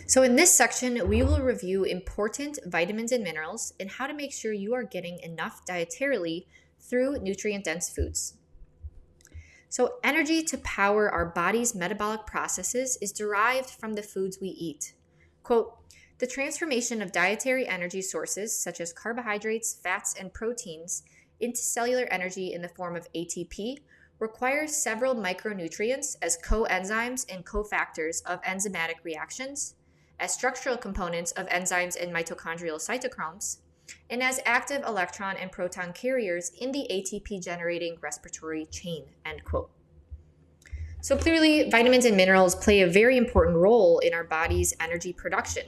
So in this section, we will review important vitamins and minerals and how to make sure you are getting enough dietarily through nutrient-dense foods. So energy to power our body's metabolic processes is derived from the foods we eat. Quote, the transformation of dietary energy sources such as carbohydrates, fats, and proteins into cellular energy in the form of ATP requires several micronutrients as coenzymes and cofactors of enzymatic reactions, as structural components of enzymes and mitochondrial cytochromes, and as active electron and proton carriers in the ATP-generating respiratory chain, end quote. So clearly, vitamins and minerals play a very important role in our body's energy production.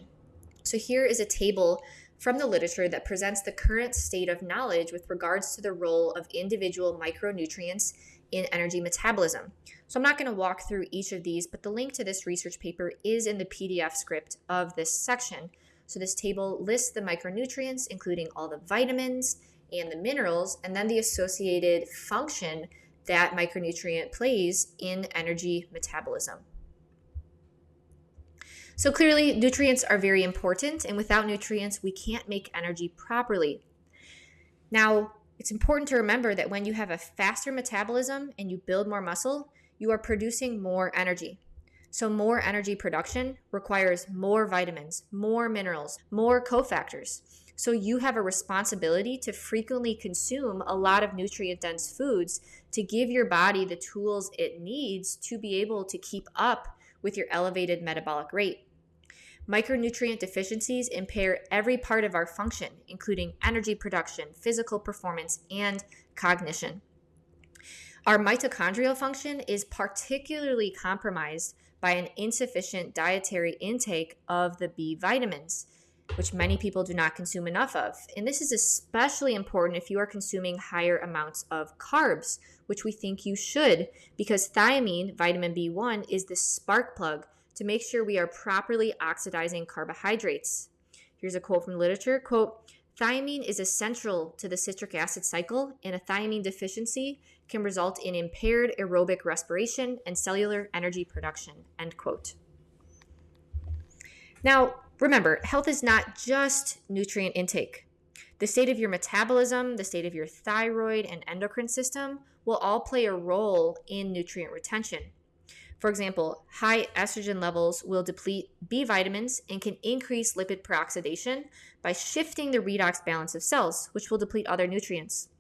So here is a table from the literature that presents the current state of knowledge with regards to the role of individual micronutrients in energy metabolism. So I'm not going to walk through each of these, but the link to this research paper is in the PDF script of this section. So this table lists the micronutrients, including all the vitamins and the minerals, and then the associated function that micronutrient plays in energy metabolism. So clearly, nutrients are very important, and without nutrients, we can't make energy properly. Now, it's important to remember that when you have a faster metabolism and you build more muscle, you are producing more energy. So more energy production requires more vitamins, more minerals, more cofactors. So you have a responsibility to frequently consume a lot of nutrient-dense foods to give your body the tools it needs to be able to keep up with your elevated metabolic rate. Micronutrient deficiencies impair every part of our function, including energy production, physical performance, and cognition. Our mitochondrial function is particularly compromised by an insufficient dietary intake of the B vitamins, which many people do not consume enough of. And this is especially important if you are consuming higher amounts of carbs, which we think you should, because thiamine, vitamin B1, is the spark plug to make sure we are properly oxidizing carbohydrates. Here's a quote from literature, quote, thiamine is essential to the citric acid cycle, and a thiamine deficiency can result in impaired aerobic respiration and cellular energy production, end quote. Now, remember, health is not just nutrient intake. The state of your metabolism, the state of your thyroid and endocrine system will all play a role in nutrient retention. For example, high estrogen levels will deplete B vitamins and can increase lipid peroxidation by shifting the redox balance of cells, which will deplete other nutrients.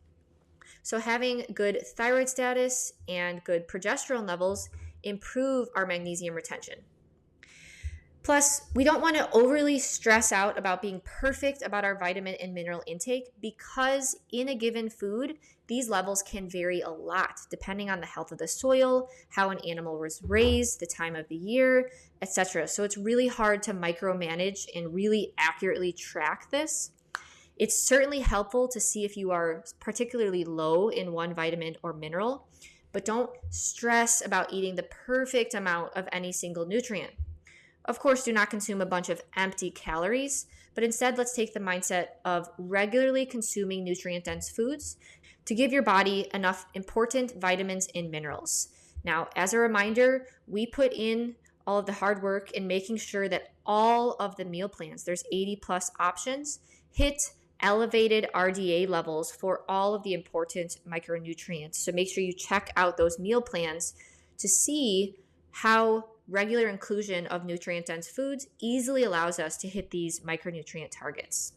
So having good thyroid status and good progesterone levels improve our magnesium retention. Plus, we don't want to overly stress out about being perfect about our vitamin and mineral intake because in a given food, these levels can vary a lot depending on the health of the soil, how an animal was raised, the time of the year, etc. So it's really hard to micromanage and really accurately track this. It's certainly helpful to see if you are particularly low in one vitamin or mineral, but don't stress about eating the perfect amount of any single nutrient. Of course, do not consume a bunch of empty calories, but instead let's take the mindset of regularly consuming nutrient-dense foods to give your body enough important vitamins and minerals. Now, as a reminder, we put in all of the hard work in making sure that all of the meal plans, there's 80 plus options, hit elevated RDA levels for all of the important micronutrients. So make sure you check out those meal plans to see how regular inclusion of nutrient-dense foods easily allows us to hit these micronutrient targets.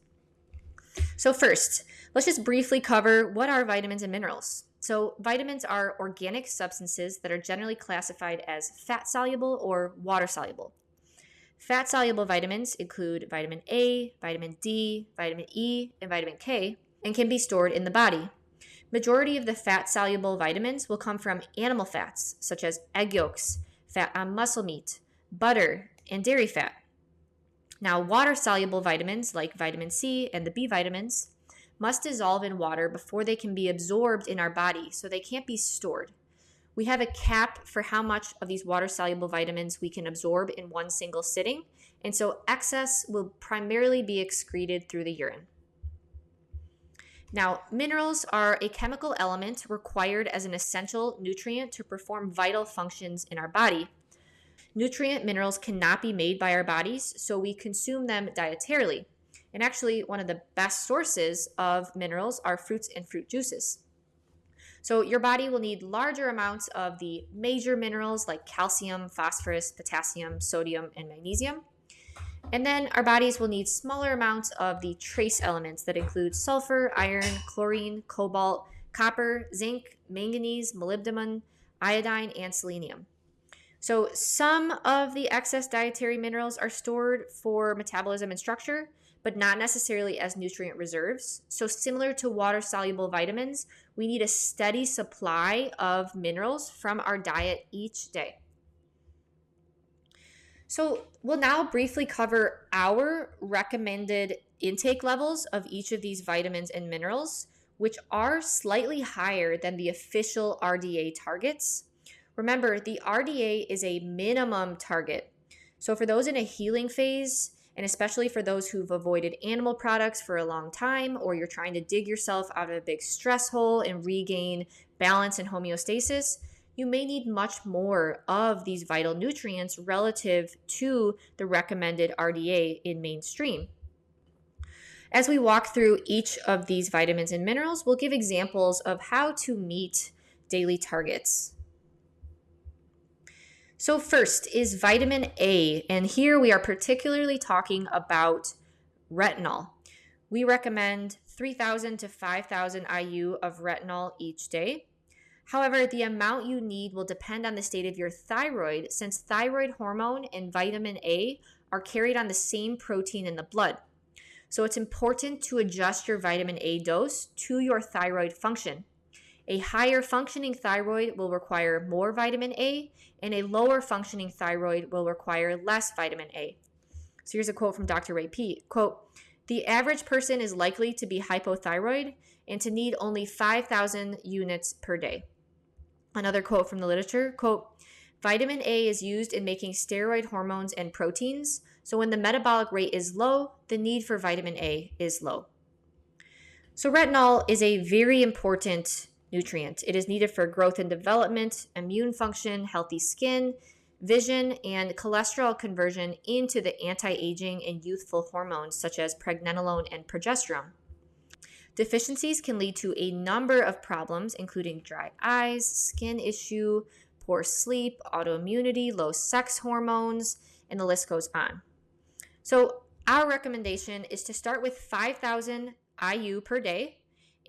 So first, let's just briefly cover what are vitamins and minerals. So vitamins are organic substances that are generally classified as fat-soluble or water-soluble. Fat-soluble vitamins include vitamin A, vitamin D, vitamin E, and vitamin K, and can be stored in the body. Majority of the fat-soluble vitamins will come from animal fats, such as egg yolks, fat on muscle meat, butter, and dairy fat. Now, water-soluble vitamins like vitamin C and the B vitamins must dissolve in water before they can be absorbed in our body, so they can't be stored. We have a cap for how much of these water-soluble vitamins we can absorb in one single sitting, and so excess will primarily be excreted through the urine. Now, minerals are a chemical element required as an essential nutrient to perform vital functions in our body. Nutrient minerals cannot be made by our bodies, so we consume them dietarily. And actually, one of the best sources of minerals are fruits and fruit juices. So your body will need larger amounts of the major minerals like calcium, phosphorus, potassium, sodium, and magnesium. And then our bodies will need smaller amounts of the trace elements that include sulfur, iron, chlorine, cobalt, copper, zinc, manganese, molybdenum, iodine, and selenium. So some of the excess dietary minerals are stored for metabolism and structure, but not necessarily as nutrient reserves. So similar to water-soluble vitamins, we need a steady supply of minerals from our diet each day. So we'll now briefly cover our recommended intake levels of each of these vitamins and minerals, which are slightly higher than the official RDA targets. Remember, the RDA is a minimum target. So for those in a healing phase, and especially for those who've avoided animal products for a long time, or you're trying to dig yourself out of a big stress hole and regain balance and homeostasis, you may need much more of these vital nutrients relative to the recommended RDA in mainstream. As we walk through each of these vitamins and minerals, we'll give examples of how to meet daily targets. So first is vitamin A, and here we are particularly talking about retinol. We recommend 3,000 to 5,000 IU of retinol each day. However, the amount you need will depend on the state of your thyroid, since thyroid hormone and vitamin A are carried on the same protein in the blood. So it's important to adjust your vitamin A dose to your thyroid function. A higher functioning thyroid will require more vitamin A, and a lower functioning thyroid will require less vitamin A. So here's a quote from Dr. Ray Peat. Quote, "The average person is likely to be hypothyroid and to need only 5,000 units per day." Another quote from the literature, quote, "Vitamin A is used in making steroid hormones and proteins, so when the metabolic rate is low, the need for vitamin A is low." So retinol is a very important nutrient. It is needed for growth and development, immune function, healthy skin, vision, and cholesterol conversion into the anti-aging and youthful hormones such as pregnenolone and progesterone. Deficiencies can lead to a number of problems, including dry eyes, skin issue, poor sleep, autoimmunity, low sex hormones, and the list goes on. So our recommendation is to start with 5,000 IU per day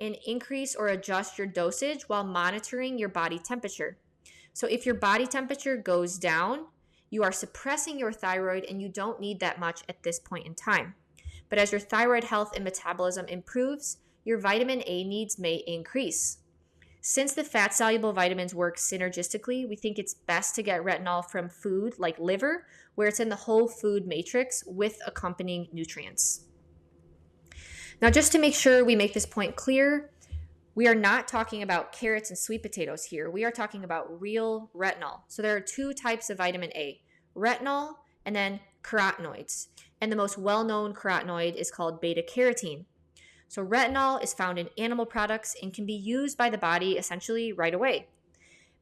and increase or adjust your dosage while monitoring your body temperature. So if your body temperature goes down, you are suppressing your thyroid and you don't need that much at this point in time. But as your thyroid health and metabolism improves, your vitamin A needs may increase. Since the fat-soluble vitamins work synergistically, we think it's best to get retinol from food like liver, where it's in the whole food matrix with accompanying nutrients. Now, just to make sure we make this point clear, we are not talking about carrots and sweet potatoes here. We are talking about real retinol. So there are two types of vitamin A, retinol and then carotenoids. And the most well-known carotenoid is called beta-carotene. So retinol is found in animal products and can be used by the body essentially right away.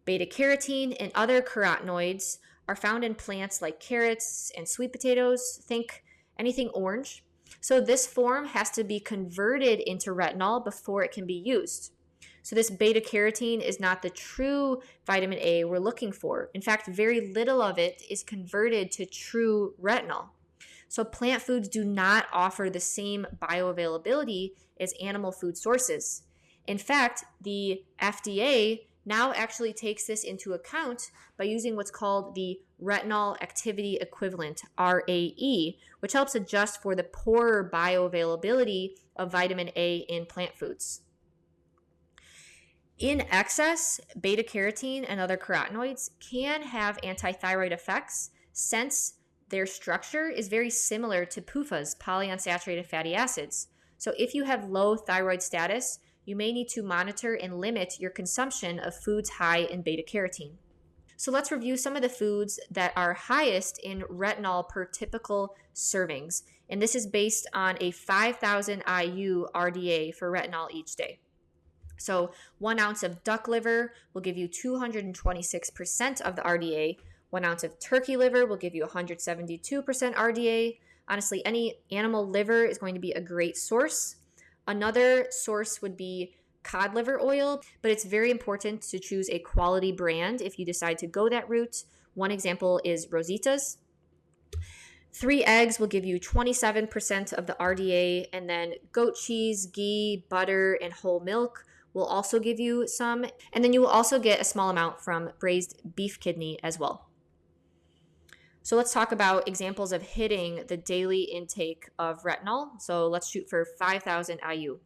Beta-carotene and other carotenoids are found in plants like carrots and sweet potatoes. Think anything orange. So this form has to be converted into retinol before it can be used. So this beta-carotene is not the true vitamin A we're looking for. In fact, very little of it is converted to true retinol. So plant foods do not offer the same bioavailability as animal food sources. In fact, the FDA now actually takes this into account by using what's called the retinol activity equivalent, RAE, which helps adjust for the poorer bioavailability of vitamin A in plant foods. In excess, beta-carotene and other carotenoids can have antithyroid effects since their structure is very similar to PUFAs, polyunsaturated fatty acids. So if you have low thyroid status, you may need to monitor and limit your consumption of foods high in beta-carotene. So let's review some of the foods that are highest in retinol per typical servings. And this is based on a 5,000 IU RDA for retinol each day. So 1 ounce of duck liver will give you 226% of the RDA, 1 ounce of turkey liver will give you 172% RDA. Honestly, any animal liver is going to be a great source. Another source would be cod liver oil, but it's very important to choose a quality brand if you decide to go that route. One example is Rosita's. 3 eggs will give you 27% of the RDA, and then goat cheese, ghee, butter, and whole milk will also give you some. And then you will also get a small amount from braised beef kidney as well. So let's talk about examples of hitting the daily intake of retinol. So let's shoot for 5,000 IU.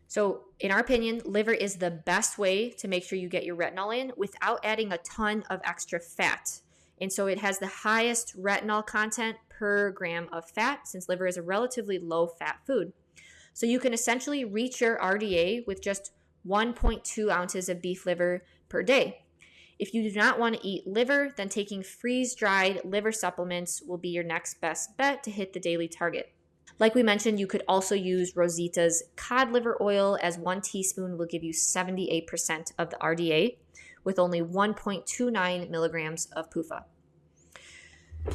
So in our opinion, liver is the best way to make sure you get your retinol in without adding a ton of extra fat. And so it has the highest retinol content per gram of fat, since liver is a relatively low fat food. So you can essentially reach your RDA with just 1.2 ounces of beef liver per day. If you do not want to eat liver, then taking freeze-dried liver supplements will be your next best bet to hit the daily target. Like we mentioned, you could also use Rosita's cod liver oil, as 1 teaspoon will give you 78% of the RDA with only 1.29 milligrams of PUFA.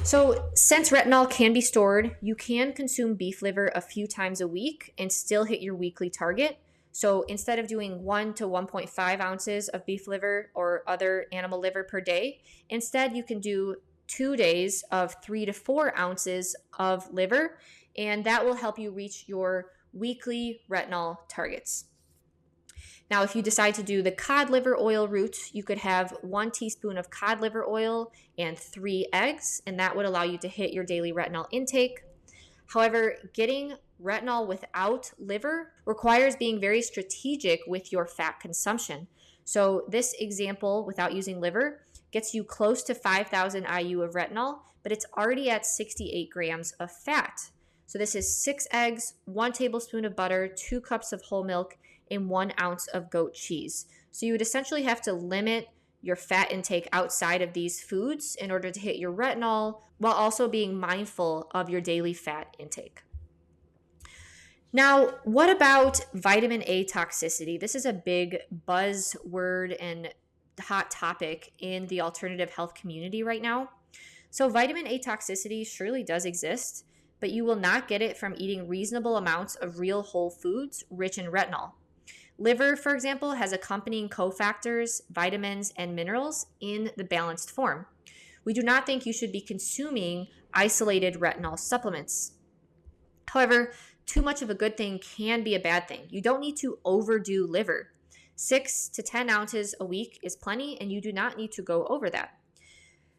So since retinol can be stored, you can consume beef liver a few times a week and still hit your weekly target. So instead of doing 1 to 1.5 ounces of beef liver or other animal liver per day, instead you can do 2 days of 3 to 4 ounces of liver, and that will help you reach your weekly retinol targets. Now, if you decide to do the cod liver oil route, you could have 1 teaspoon of cod liver oil and 3 eggs, and that would allow you to hit your daily retinol intake. However, getting retinol without liver requires being very strategic with your fat consumption. So this example, without using liver, gets you close to 5,000 IU of retinol, but it's already at 68 grams of fat. So this is 6 eggs, 1 tablespoon of butter, 2 cups of whole milk, and 1 ounce of goat cheese. So you would essentially have to limit your fat intake outside of these foods in order to hit your retinol, while also being mindful of your daily fat intake. Now, what about vitamin A toxicity? This is a big buzzword and hot topic in the alternative health community right now. So vitamin A toxicity surely does exist, but you will not get it from eating reasonable amounts of real whole foods rich in retinol. Liver, for example, has accompanying cofactors, vitamins, and minerals in the balanced form. We do not think you should be consuming isolated retinol supplements. However, too much of a good thing can be a bad thing. You don't need to overdo liver. 6 to 10 ounces a week is plenty, and you do not need to go over that.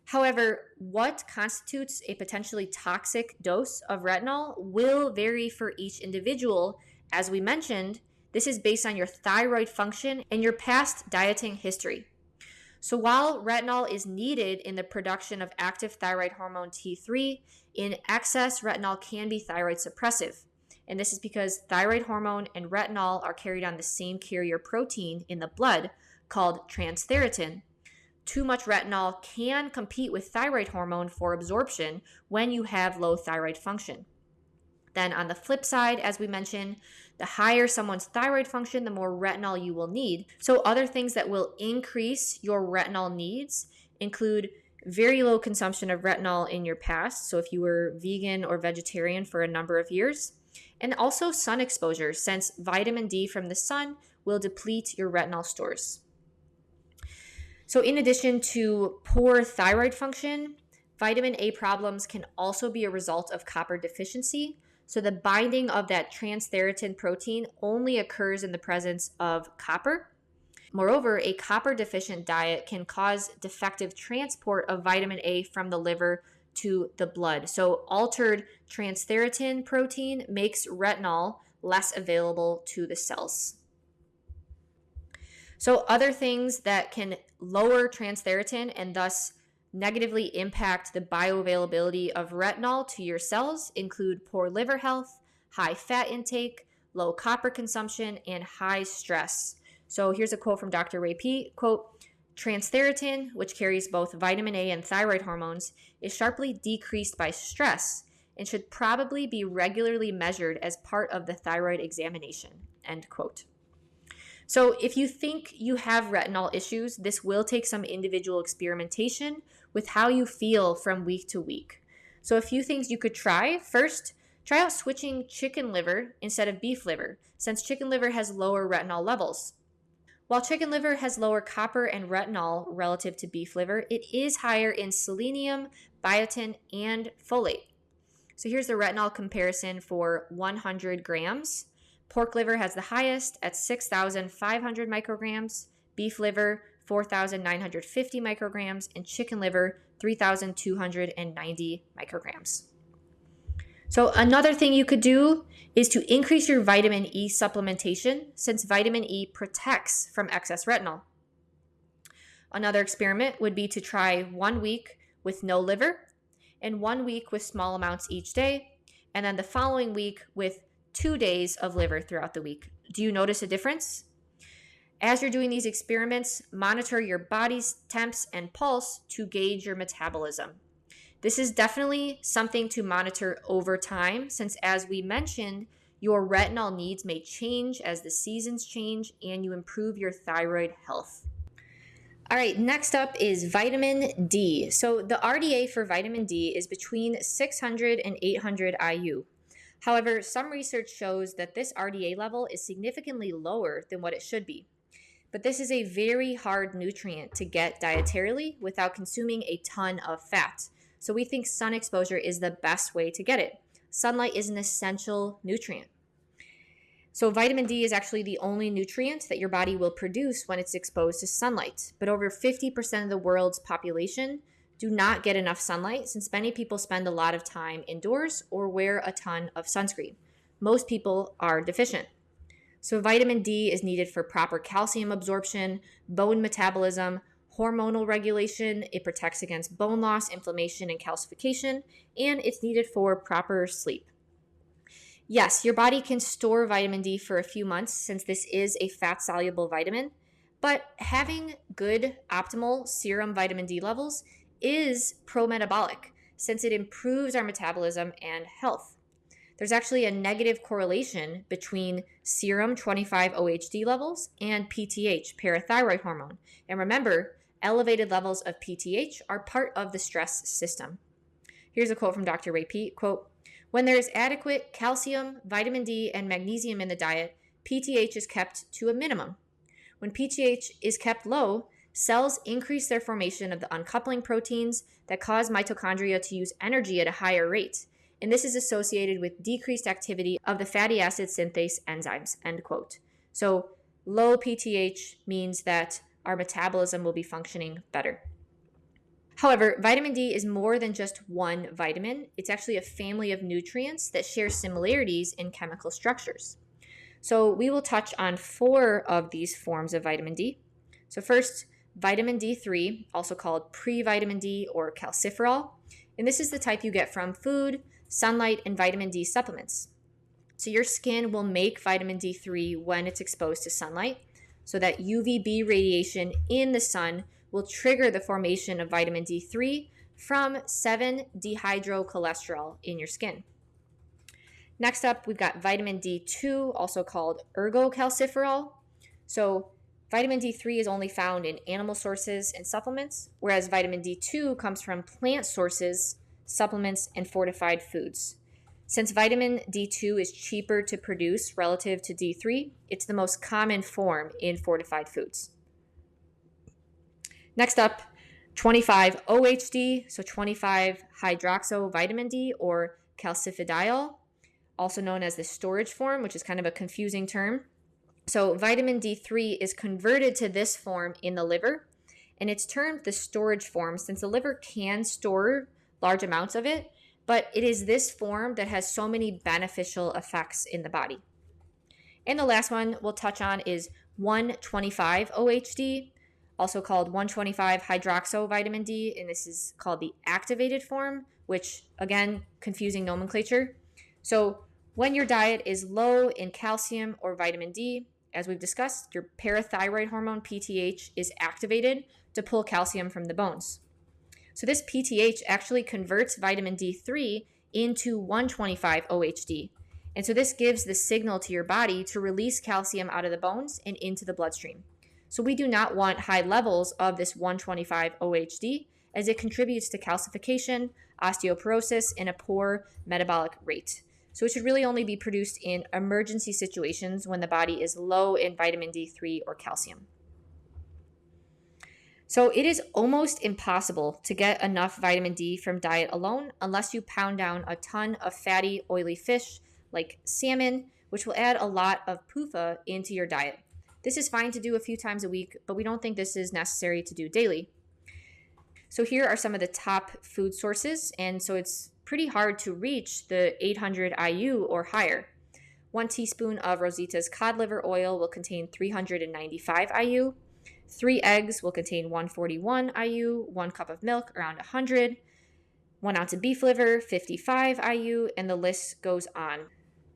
However, what constitutes a potentially toxic dose of retinol will vary for each individual. As we mentioned, this is based on your thyroid function and your past dieting history. So while retinol is needed in the production of active thyroid hormone T3, in excess, retinol can be thyroid suppressive. And this is because thyroid hormone and retinol are carried on the same carrier protein in the blood called transthyretin. Too much retinol can compete with thyroid hormone for absorption when you have low thyroid function. Then on the flip side, as we mentioned, the higher someone's thyroid function, the more retinol you will need. So other things that will increase your retinol needs include very low consumption of retinol in your past. So if you were vegan or vegetarian for a number of years, and also sun exposure, since vitamin D from the sun will deplete your retinol stores. So in addition to poor thyroid function, vitamin A problems can also be a result of copper deficiency. So the binding of that transthyretin protein only occurs in the presence of copper. Moreover, a copper deficient diet can cause defective transport of vitamin A from the liver to the blood. So altered transthyretin protein makes retinol less available to the cells. So other things that can lower transthyretin and thus negatively impact the bioavailability of retinol to your cells include poor liver health, high fat intake, low copper consumption, and high stress. So here's a quote from Dr. Ray P. Quote, transthyretin, which carries both vitamin A and thyroid hormones, is sharply decreased by stress and should probably be regularly measured as part of the thyroid examination, end quote. So if you think you have retinol issues, this will take some individual experimentation with how you feel from week to week. So a few things you could try. First, try out switching chicken liver instead of beef liver, since chicken liver has lower retinol levels. While chicken liver has lower copper and retinol relative to beef liver, it is higher in selenium, biotin, and folate. So here's the retinol comparison for 100 grams. Pork liver has the highest at 6,500 micrograms, beef liver 4,950 micrograms, and chicken liver 3,290 micrograms. So another thing you could do is to increase your vitamin E supplementation, since vitamin E protects from excess retinol. Another experiment would be to try 1 week with no liver and 1 week with small amounts each day, and then the following week with 2 days of liver throughout the week. Do you notice a difference? As you're doing these experiments, monitor your body's temps and pulse to gauge your metabolism. This is definitely something to monitor over time, since as we mentioned, your retinol needs may change as the seasons change and you improve your thyroid health. All right, next up is vitamin D. So the RDA for vitamin D is between 600 and 800 IU. However, some research shows that this RDA level is significantly lower than what it should be. But this is a very hard nutrient to get dietarily without consuming a ton of fat. So we think sun exposure is the best way to get it. Sunlight is an essential nutrient. So vitamin D is actually the only nutrient that your body will produce when it's exposed to sunlight. But over 50% of the world's population do not get enough sunlight, since many people spend a lot of time indoors or wear a ton of sunscreen. Most people are deficient. So vitamin D is needed for proper calcium absorption, bone metabolism, hormonal regulation. It protects against bone loss, inflammation, and calcification, and it's needed for proper sleep. Yes, your body can store vitamin D for a few months, since this is a fat-soluble vitamin, but having good optimal serum vitamin D levels is pro-metabolic, since it improves our metabolism and health. There's actually a negative correlation between serum 25-OHD levels and PTH, parathyroid hormone. And remember, elevated levels of PTH are part of the stress system. Here's a quote from Dr. Ray Peat, quote, "When there is adequate calcium, vitamin D, and magnesium in the diet, PTH is kept to a minimum. When PTH is kept low, cells increase their formation of the uncoupling proteins that cause mitochondria to use energy at a higher rate. And this is associated with decreased activity of the fatty acid synthase enzymes," end quote. So low PTH means that our metabolism will be functioning better. However, vitamin D is more than just one vitamin. It's actually a family of nutrients that share similarities in chemical structures. So we will touch on 4 of these forms of vitamin D. So first, vitamin D3, also called pre-vitamin D or calciferol. And this is the type you get from food, sunlight, and vitamin D supplements. So your skin will make vitamin D3 when it's exposed to sunlight, so that UVB radiation in the sun will trigger the formation of vitamin D3 from 7-dehydrocholesterol in your skin. Next up, we've got vitamin D2, also called ergocalciferol. So vitamin D3 is only found in animal sources and supplements, whereas vitamin D2 comes from plant sources, supplements, and fortified foods. Since vitamin D2 is cheaper to produce relative to D3, it's the most common form in fortified foods. Next up, 25-OHD, so 25-hydroxyvitamin D or calcifediol, also known as the storage form, which is kind of a confusing term. So vitamin D3 is converted to this form in the liver, and it's termed the storage form since the liver can store large amounts of it, but it is this form that has so many beneficial effects in the body. And the last one we'll touch on is 125-OHD, also called 125-hydroxyvitamin D, and this is called the activated form, which, again, confusing nomenclature. So when your diet is low in calcium or vitamin D, as we've discussed, your parathyroid hormone, PTH, is activated to pull calcium from the bones. So this PTH actually converts vitamin D3 into 125-OHD, And so this gives the signal to your body to release calcium out of the bones and into the bloodstream. So we do not want high levels of this 125 OHD, as it contributes to calcification, osteoporosis, and a poor metabolic rate. So it should really only be produced in emergency situations when the body is low in vitamin D3 or calcium. So it is almost impossible to get enough vitamin D from diet alone unless you pound down a ton of fatty, oily fish like salmon, which will add a lot of PUFA into your diet. This is fine to do a few times a week, but we don't think this is necessary to do daily. So here are some of the top food sources, and so it's pretty hard to reach the 800 IU or higher. 1 teaspoon of Rosita's cod liver oil will contain 395 IU. 3 eggs will contain 141 IU, 1 cup of milk, around 100, 1 ounce of beef liver, 55 IU, and the list goes on.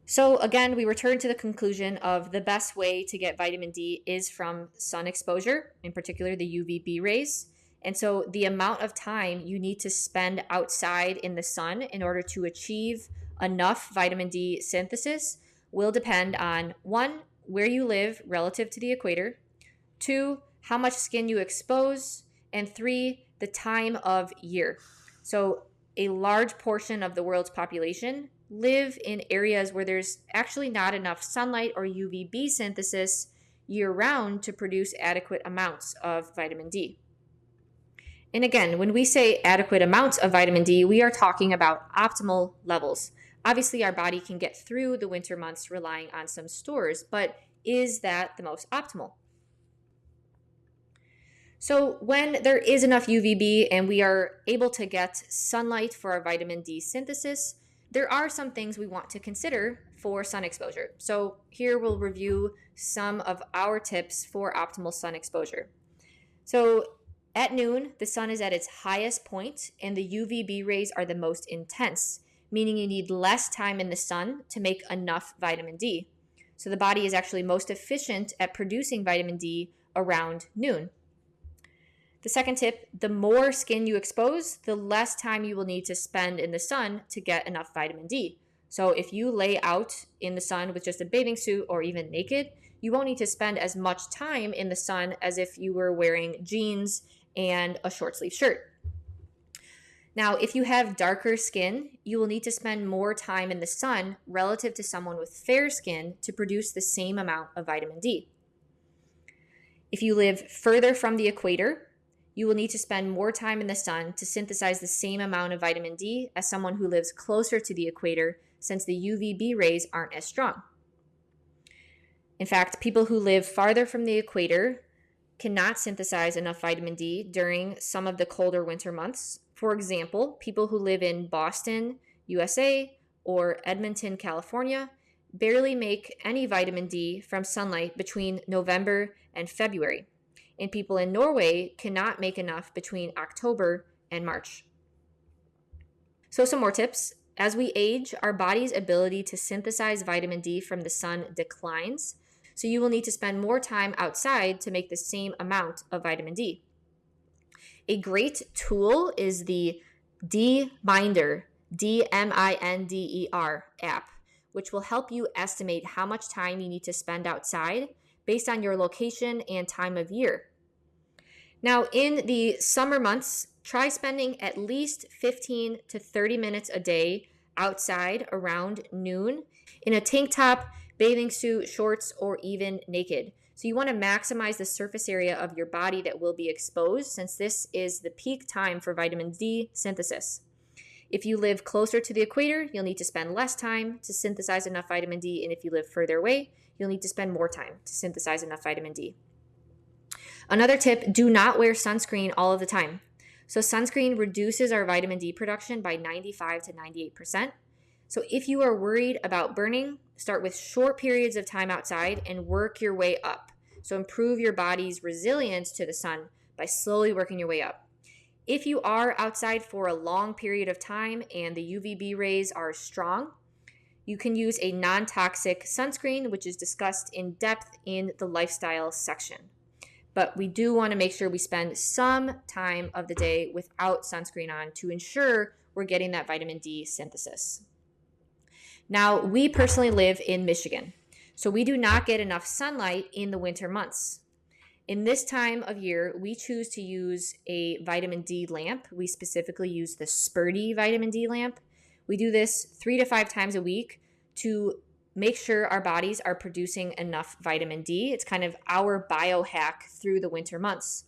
So again, we return to the conclusion of the best way to get vitamin D is from sun exposure, in particular the UVB rays. And so the amount of time you need to spend outside in the sun in order to achieve enough vitamin D synthesis will depend on 1, where you live relative to the equator, 2, how much skin you expose, and 3, the time of year. So a large portion of the world's population live in areas where there's actually not enough sunlight or UVB synthesis year-round to produce adequate amounts of vitamin D. And again, when we say adequate amounts of vitamin D, we are talking about optimal levels. Obviously, our body can get through the winter months relying on some stores, but is that the most optimal? So when there is enough UVB and we are able to get sunlight for our vitamin D synthesis, there are some things we want to consider for sun exposure. So here we'll review some of our tips for optimal sun exposure. So at noon, the sun is at its highest point and the UVB rays are the most intense, meaning you need less time in the sun to make enough vitamin D. So the body is actually most efficient at producing vitamin D around noon. The second tip, the more skin you expose, the less time you will need to spend in the sun to get enough vitamin D. So if you lay out in the sun with just a bathing suit or even naked, you won't need to spend as much time in the sun as if you were wearing jeans and a short sleeve shirt. Now, if you have darker skin, you will need to spend more time in the sun relative to someone with fair skin to produce the same amount of vitamin D. If you live further from the equator, you will need to spend more time in the sun to synthesize the same amount of vitamin D as someone who lives closer to the equator, since the UVB rays aren't as strong. In fact, people who live farther from the equator cannot synthesize enough vitamin D during some of the colder winter months. For example, people who live in Boston, USA, or Edmonton, California, barely make any vitamin D from sunlight between November and February. And people in Norway cannot make enough between October and March. So some more tips. As we age, our body's ability to synthesize vitamin D from the sun declines, so you will need to spend more time outside to make the same amount of vitamin D. A great tool is the D-Minder, D-M-I-N-D-E-R app, which will help you estimate how much time you need to spend outside based on your location and time of year. Now, in the summer months, try spending at least 15 to 30 minutes a day outside around noon in a tank top, bathing suit, shorts, or even naked. So you want to maximize the surface area of your body that will be exposed, since this is the peak time for vitamin D synthesis. If you live closer to the equator, you'll need to spend less time to synthesize enough vitamin D, and if you live further away, you'll need to spend more time to synthesize enough vitamin D. Another tip, do not wear sunscreen all of the time. So sunscreen reduces our vitamin D production by 95 to 98%. So if you are worried about burning, start with short periods of time outside and work your way up. So improve your body's resilience to the sun by slowly working your way up. If you are outside for a long period of time and the UVB rays are strong, you can use a non-toxic sunscreen, which is discussed in depth in the lifestyle section. But we do want to make sure we spend some time of the day without sunscreen on to ensure we're getting that vitamin D synthesis. Now, we personally live in Michigan, so we do not get enough sunlight in the winter months. In this time of year, we choose to use a vitamin D lamp. We specifically use the Spurdy vitamin D lamp. We do this 3 to 5 times a week to make sure our bodies are producing enough vitamin D. It's kind of our biohack through the winter months.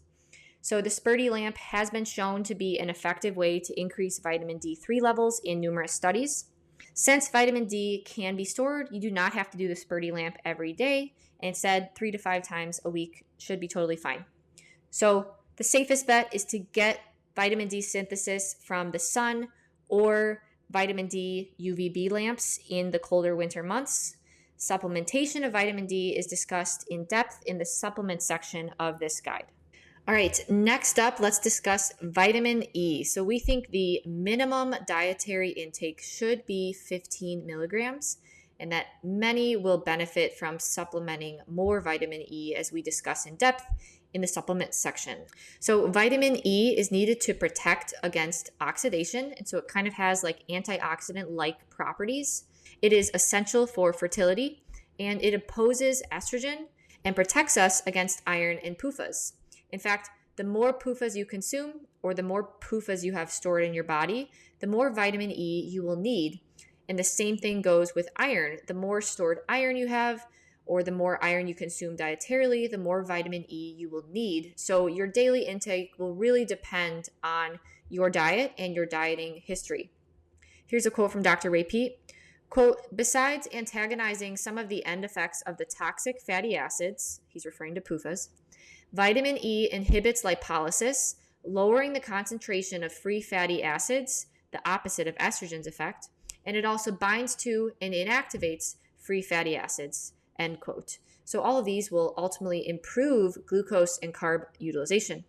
So the Spurdy lamp has been shown to be an effective way to increase vitamin D3 levels in numerous studies. Since vitamin D can be stored, you do not have to do the Spurdy lamp every day, and instead 3 to 5 times a week should be totally fine. So the safest bet is to get vitamin D synthesis from the sun or vitamin D UVB lamps in the colder winter months. Supplementation of vitamin D is discussed in depth in the supplement section of this guide. All right, next up, let's discuss vitamin E. So we think the minimum dietary intake should be 15 milligrams, and that many will benefit from supplementing more vitamin E, as we discuss in depth in the supplement section. So vitamin E is needed to protect against oxidation, and so it kind of has like antioxidant-like properties. It is essential for fertility, and it opposes estrogen and protects us against iron and PUFAs. In fact, the more PUFAs you consume, or the more PUFAs you have stored in your body, the more vitamin E you will need. And the same thing goes with iron. The more stored iron you have, or the more iron you consume dietarily, the more vitamin E you will need. So your daily intake will really depend on your diet and your dieting history. Here's a quote from Dr. Ray Peat. Quote, "Besides antagonizing some of the end effects of the toxic fatty acids," he's referring to PUFAs, "vitamin E inhibits lipolysis, lowering the concentration of free fatty acids, the opposite of estrogen's effect, and it also binds to and inactivates free fatty acids," end quote. So all of these will ultimately improve glucose and carb utilization.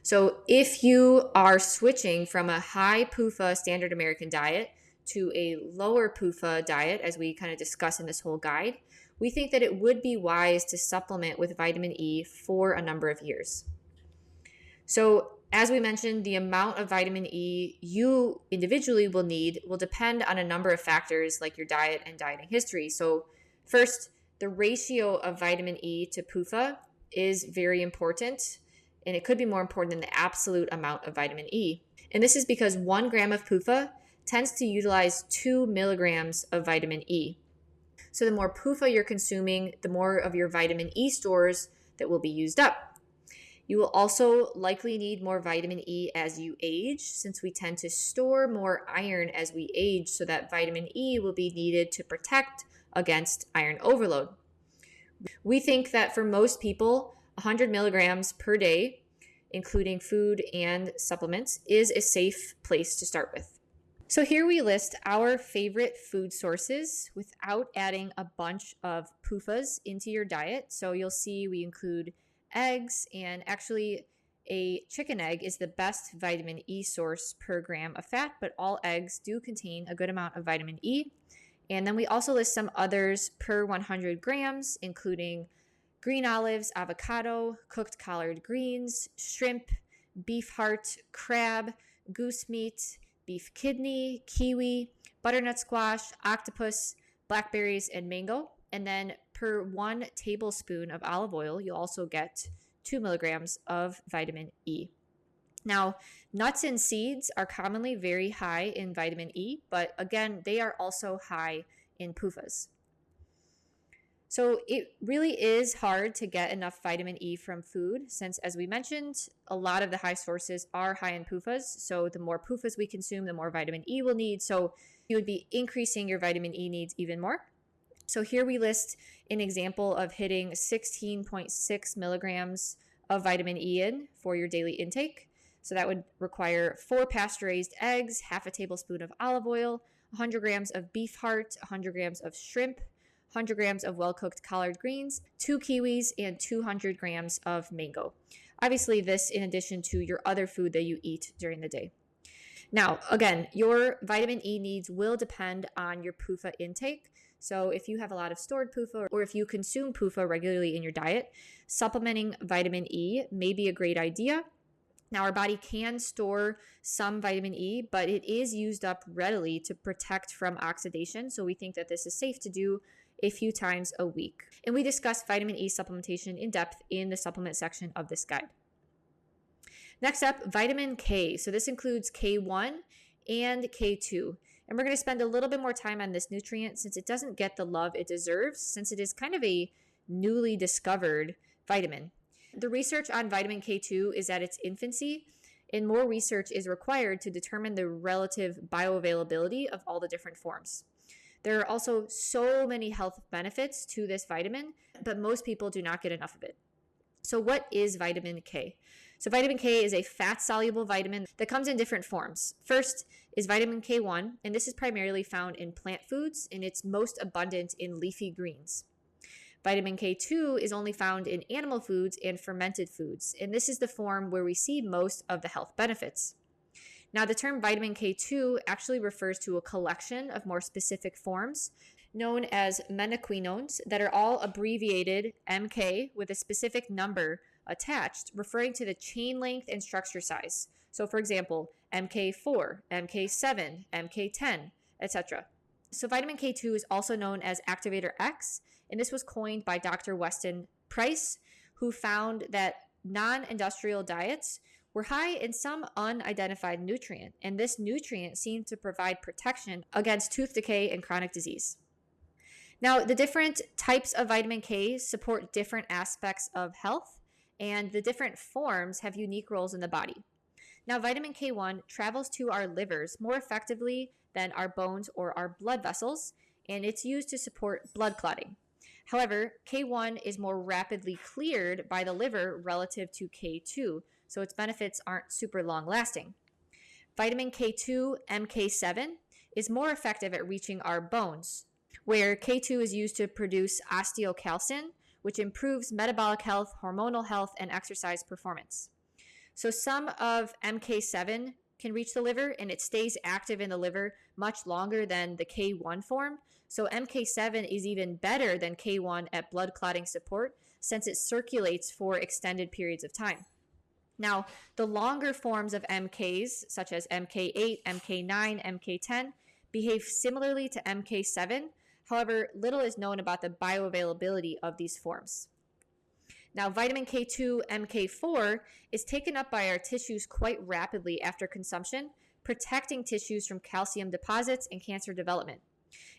So if you are switching from a high PUFA standard American diet to a lower PUFA diet, as we kind of discuss in this whole guide, we think that it would be wise to supplement with vitamin E for a number of years. So as we mentioned, the amount of vitamin E you individually will need will depend on a number of factors like your diet and dieting history. So first, the ratio of vitamin E to PUFA is very important, and it could be more important than the absolute amount of vitamin E. And this is because 1 gram of PUFA tends to utilize 2 milligrams of vitamin E. So the more PUFA you're consuming, the more of your vitamin E stores that will be used up. You will also likely need more vitamin E as you age, since we tend to store more iron as we age, so that vitamin E will be needed to protect against iron overload. We think that for most people, 100 milligrams per day, including food and supplements, is a safe place to start with. So here we list our favorite food sources without adding a bunch of PUFAs into your diet. So you'll see we include eggs, and actually a chicken egg is the best vitamin E source per gram of fat, but all eggs do contain a good amount of vitamin E. And then we also list some others per 100 grams, including green olives, avocado, cooked collard greens, shrimp, beef heart, crab, goose meat, beef kidney, kiwi, butternut squash, octopus, blackberries, and mango. And then per 1 tablespoon of olive oil, you'll also get 2 milligrams of vitamin E. Now, nuts and seeds are commonly very high in vitamin E, but again, they are also high in PUFAs. So it really is hard to get enough vitamin E from food, since, as we mentioned, a lot of the high sources are high in PUFAs. So the more PUFAs we consume, the more vitamin E we'll need. So you would be increasing your vitamin E needs even more. So here we list an example of hitting 16.6 milligrams of vitamin E in for your daily intake. So that would require 4 pasture-raised eggs, half a tablespoon of olive oil, 100 grams of beef heart, 100 grams of shrimp, 100 grams of well-cooked collard greens, 2 kiwis, and 200 grams of mango. Obviously, this in addition to your other food that you eat during the day. Now, again, your vitamin E needs will depend on your PUFA intake. So if you have a lot of stored PUFA, or if you consume PUFA regularly in your diet, supplementing vitamin E may be a great idea. Now, our body can store some vitamin E, but it is used up readily to protect from oxidation. So we think that this is safe to do a few times a week. And we discussed vitamin E supplementation in depth in the supplement section of this guide. Next up, vitamin K. So this includes K1 and K2. And we're going to spend a little bit more time on this nutrient since it doesn't get the love it deserves, since it is kind of a newly discovered vitamin. The research on vitamin K2 is at its infancy, and more research is required to determine the relative bioavailability of all the different forms. There are also so many health benefits to this vitamin, but most people do not get enough of it. So what is vitamin K? So vitamin K is a fat-soluble vitamin that comes in different forms. First is vitamin K1, and this is primarily found in plant foods, and it's most abundant in leafy greens. Vitamin K2 is only found in animal foods and fermented foods, and this is the form where we see most of the health benefits. Now, the term vitamin K2 actually refers to a collection of more specific forms known as menaquinones that are all abbreviated MK with a specific number attached, referring to the chain length and structure size. So, for example, MK4, MK7, MK10, etc. So vitamin K2 is also known as activator X, and this was coined by Dr. Weston Price, who found that non-industrial diets were high in some unidentified nutrient, and this nutrient seemed to provide protection against tooth decay and chronic disease. Now, the different types of vitamin K support different aspects of health, and the different forms have unique roles in the body. Now, vitamin K1 travels to our livers more effectively than our bones or our blood vessels, and it's used to support blood clotting. However, K1 is more rapidly cleared by the liver relative to K2, so its benefits aren't super long lasting. Vitamin K2 MK7 is more effective at reaching our bones, where K2 is used to produce osteocalcin, which improves metabolic health, hormonal health, and exercise performance. So some of MK7 can reach the liver, and it stays active in the liver much longer than the K1 form. So MK7 is even better than K1 at blood clotting support since it circulates for extended periods of time. Now, the longer forms of MKs, such as MK8, MK9, MK10, behave similarly to MK7. However, little is known about the bioavailability of these forms. Now, vitamin K2 MK4 is taken up by our tissues quite rapidly after consumption, protecting tissues from calcium deposits and cancer development.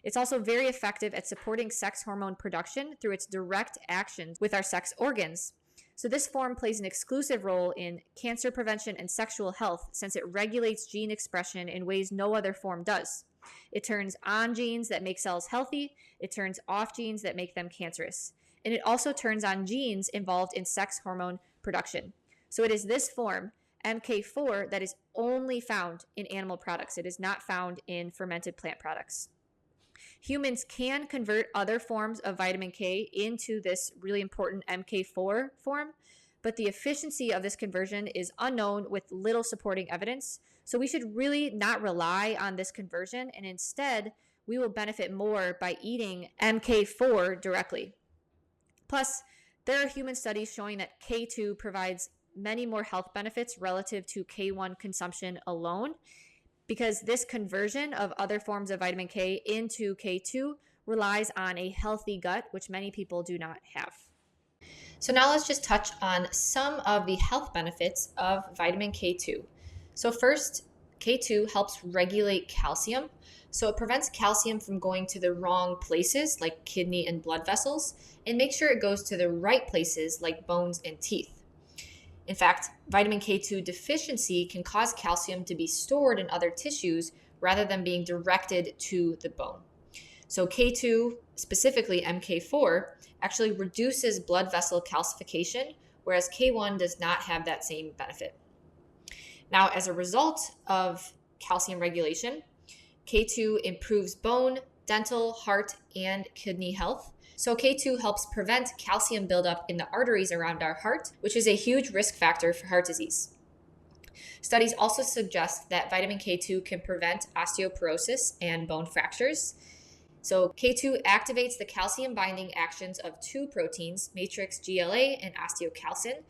It's also very effective at supporting sex hormone production through its direct actions with our sex organs. So this form plays an exclusive role in cancer prevention and sexual health since it regulates gene expression in ways no other form does. It turns on genes that make cells healthy, it turns off genes that make them cancerous. And it also turns on genes involved in sex hormone production. So it is this form, MK4, that is only found in animal products. It is not found in fermented plant products. Humans can convert other forms of vitamin K into this really important MK4 form, but the efficiency of this conversion is unknown with little supporting evidence. So we should really not rely on this conversion, and instead, we will benefit more by eating MK4 directly. Plus, there are human studies showing that K2 provides many more health benefits relative to K1 consumption alone, because this conversion of other forms of vitamin K into K2 relies on a healthy gut, which many people do not have. So now let's just touch on some of the health benefits of vitamin K2. So first, K2 helps regulate calcium. So it prevents calcium from going to the wrong places like kidney and blood vessels, and makes sure it goes to the right places like bones and teeth. In fact, vitamin K2 deficiency can cause calcium to be stored in other tissues rather than being directed to the bone. So K2, specifically MK4, actually reduces blood vessel calcification, whereas K1 does not have that same benefit. Now, as a result of calcium regulation, K2 improves bone, dental, heart, and kidney health. So K2 helps prevent calcium buildup in the arteries around our heart, which is a huge risk factor for heart disease. Studies also suggest that vitamin K2 can prevent osteoporosis and bone fractures. So K2 activates the calcium binding actions of two proteins, matrix GLA and osteocalcin,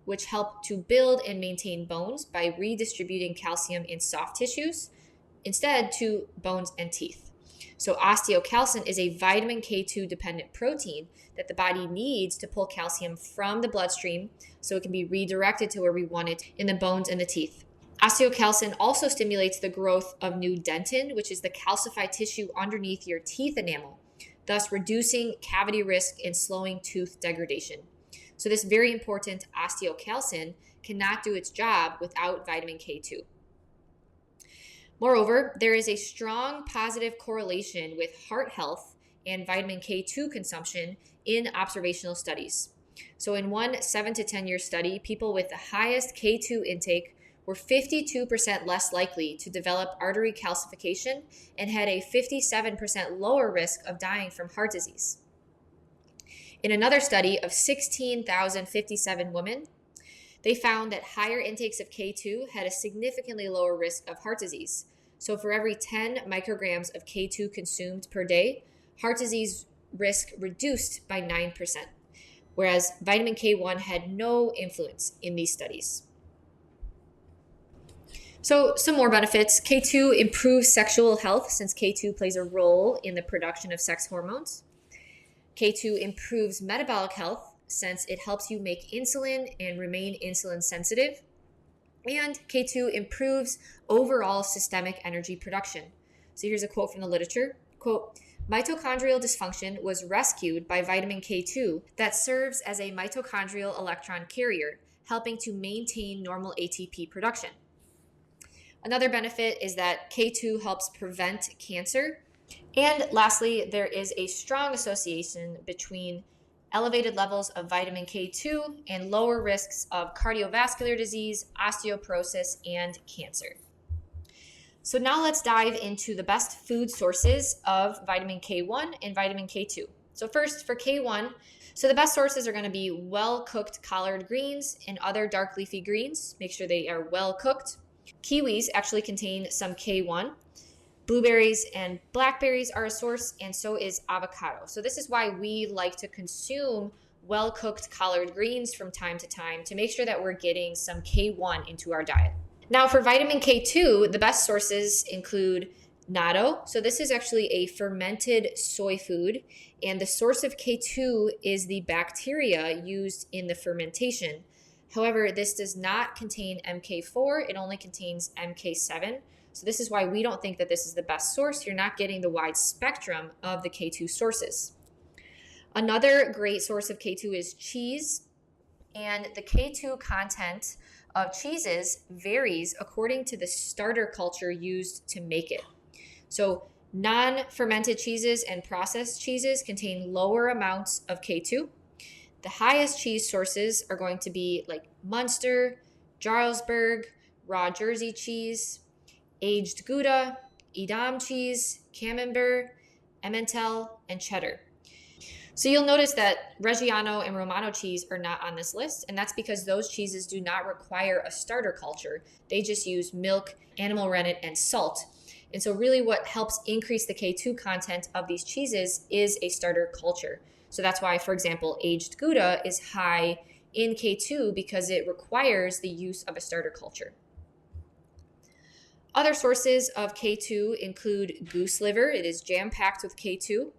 which help to build and maintain bones by redistributing calcium in soft tissues instead to bones and teeth. So osteocalcin is a vitamin K2 dependent protein that the body needs to pull calcium from the bloodstream so it can be redirected to where we want it in the bones and the teeth. Osteocalcin also stimulates the growth of new dentin, which is the calcified tissue underneath your teeth enamel, thus reducing cavity risk and slowing tooth degradation. So this very important osteocalcin cannot do its job without vitamin K2. Moreover, there is a strong positive correlation with heart health and vitamin K2 consumption in observational studies. So in one 7 to 10 year study, people with the highest K2 intake were 52% less likely to develop artery calcification and had a 57% lower risk of dying from heart disease. In another study of 16,057 women, they found that higher intakes of K2 had a significantly lower risk of heart disease. So for every 10 micrograms of K2 consumed per day, heart disease risk reduced by 9%, whereas vitamin K1 had no influence in these studies. So some more benefits. K2 improves sexual health since K2 plays a role in the production of sex hormones. K2 improves metabolic health since it helps you make insulin and remain insulin sensitive. And K2 improves overall systemic energy production. So here's a quote from the literature. Quote, mitochondrial dysfunction was rescued by vitamin K2 that serves as a mitochondrial electron carrier, helping to maintain normal ATP production. Another benefit is that K2 helps prevent cancer. And lastly, there is a strong association between elevated levels of vitamin K2 and lower risks of cardiovascular disease, osteoporosis, and cancer. So now let's dive into the best food sources of vitamin K1 and vitamin K2. So first, for K1, so the best sources are going to be well-cooked collard greens and other dark leafy greens. Make sure they are well-cooked. Kiwis actually contain some K1. Blueberries and blackberries are a source, and so is avocado. So this is why we like to consume well-cooked collard greens from time to time to make sure that we're getting some K1 into our diet. Now for vitamin K2, the best sources include natto. So this is actually a fermented soy food, and the source of K2 is the bacteria used in the fermentation. However, this does not contain MK4, it only contains MK7. So this is why we don't think that this is the best source. You're not getting the wide spectrum of the K2 sources. Another great source of K2 is cheese, and the K2 content of cheeses varies according to the starter culture used to make it. So non-fermented cheeses and processed cheeses contain lower amounts of K2. The highest cheese sources are going to be like Munster, Jarlsberg, raw Jersey cheese, aged Gouda, Edam cheese, Camembert, Emmental, and cheddar. So you'll notice that Reggiano and Romano cheese are not on this list, and that's because those cheeses do not require a starter culture. They just use milk, animal rennet, and salt. And so really what helps increase the K2 content of these cheeses is a starter culture. So that's why, for example, aged Gouda is high in K2 because it requires the use of a starter culture. Other sources of K2 include goose liver. It is jam-packed with K2.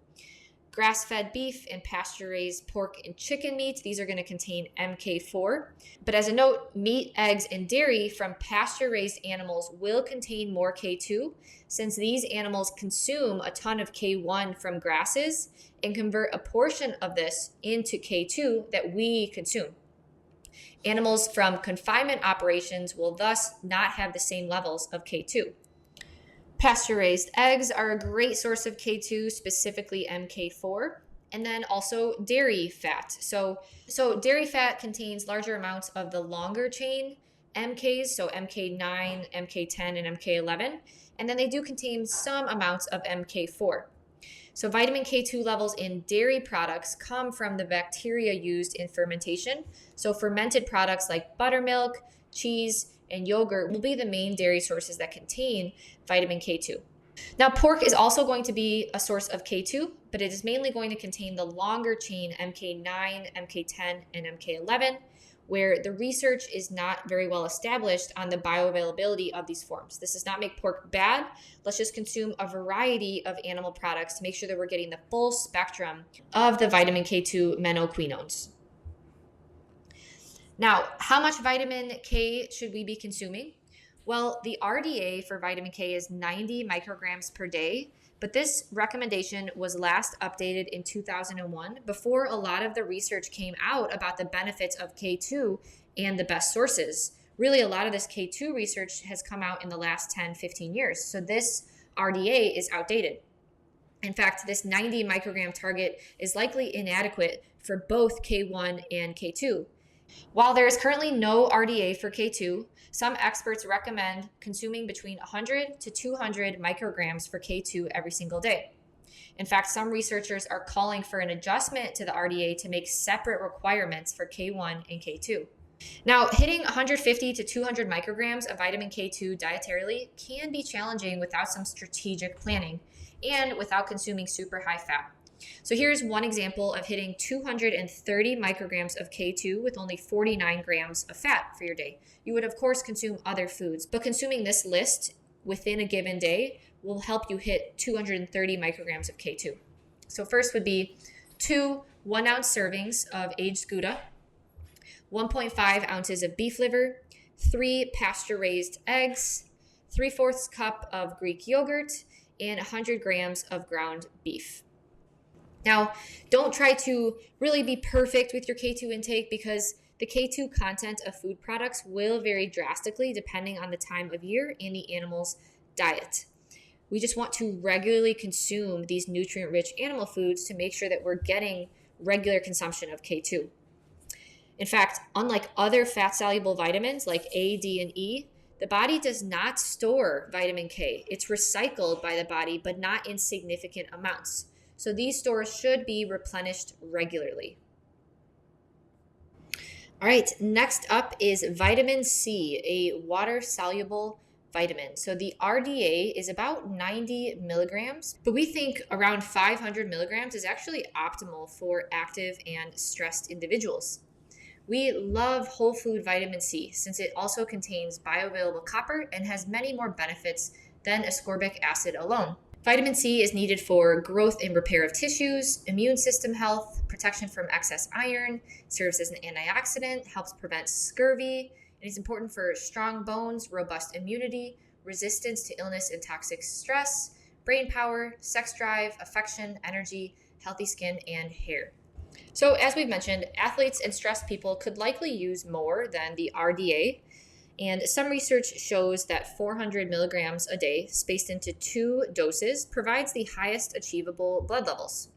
Grass-fed beef and pasture-raised pork and chicken meat. These are going to contain MK4. But as a note, meat, eggs, and dairy from pasture-raised animals will contain more K2 since these animals consume a ton of K1 from grasses and convert a portion of this into K2 that we consume. Animals from confinement operations will thus not have the same levels of K2. Pasture-raised eggs are a great source of K2, specifically MK4, and then also dairy fat. So dairy fat contains larger amounts of the longer chain MKs, so MK9, MK10, and MK11, and then they do contain some amounts of MK4. So vitamin K2 levels in dairy products come from the bacteria used in fermentation. So fermented products like buttermilk, cheese, and yogurt will be the main dairy sources that contain vitamin K2. Now, pork is also going to be a source of K2, but it is mainly going to contain the longer chain MK9, MK10, and MK11, where the research is not very well established on the bioavailability of these forms. This does not make pork bad. Let's just consume a variety of animal products to make sure that we're getting the full spectrum of the vitamin K2 menoquinones. Now, how much vitamin K should we be consuming? Well, the RDA for vitamin K is 90 micrograms per day, but this recommendation was last updated in 2001 before a lot of the research came out about the benefits of K2 and the best sources. Really, a lot of this K2 research has come out in the last 10, 15 years. So this RDA is outdated. In fact, this 90 microgram target is likely inadequate for both K1 and K2. While there is currently no RDA for K2, some experts recommend consuming between 100 to 200 micrograms for K2 every single day. In fact, some researchers are calling for an adjustment to the RDA to make separate requirements for K1 and K2. Now, hitting 150 to 200 micrograms of vitamin K2 dietarily can be challenging without some strategic planning and without consuming super high fat. So here's one example of hitting 230 micrograms of K2 with only 49 grams of fat for your day. You would, of course, consume other foods, but consuming this list within a given day will help you hit 230 micrograms of K2. So first would be 2 1-ounce servings of aged Gouda, 1.5 ounces of beef liver, 3 pasture-raised eggs, 3/4 cup of Greek yogurt, and 100 grams of ground beef. Now, don't try to really be perfect with your K2 intake because the K2 content of food products will vary drastically depending on the time of year and the animal's diet. We just want to regularly consume these nutrient-rich animal foods to make sure that we're getting regular consumption of K2. In fact, unlike other fat-soluble vitamins like A, D, and E, the body does not store vitamin K. It's recycled by the body, but not in significant amounts. So these stores should be replenished regularly. All right, next up is vitamin C, a water-soluble vitamin. So the RDA is about 90 milligrams, but we think around 500 milligrams is actually optimal for active and stressed individuals. We love whole food vitamin C since it also contains bioavailable copper and has many more benefits than ascorbic acid alone. Vitamin C is needed for growth and repair of tissues, immune system health, protection from excess iron, serves as an antioxidant, helps prevent scurvy, and is important for strong bones, robust immunity, resistance to illness and toxic stress, brain power, sex drive, affection, energy, healthy skin, and hair. So as we've mentioned, athletes and stressed people could likely use more than the RDA. And some research shows that 400 milligrams a day, spaced into 2 doses, provides the highest achievable blood levels.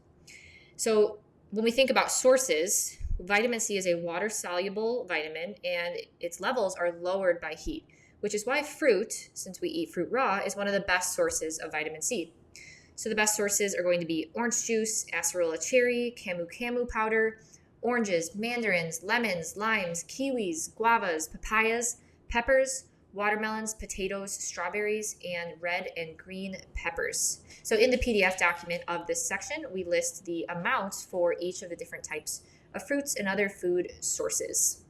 So when we think about sources, vitamin C is a water-soluble vitamin, and its levels are lowered by heat, which is why fruit, since we eat fruit raw, is one of the best sources of vitamin C. So the best sources are going to be orange juice, acerola cherry, camu powder, oranges, mandarins, lemons, limes, kiwis, guavas, papayas, peppers, watermelons, potatoes, strawberries, and red and green peppers. So in the PDF document of this section, we list the amounts for each of the different types of fruits and other food sources.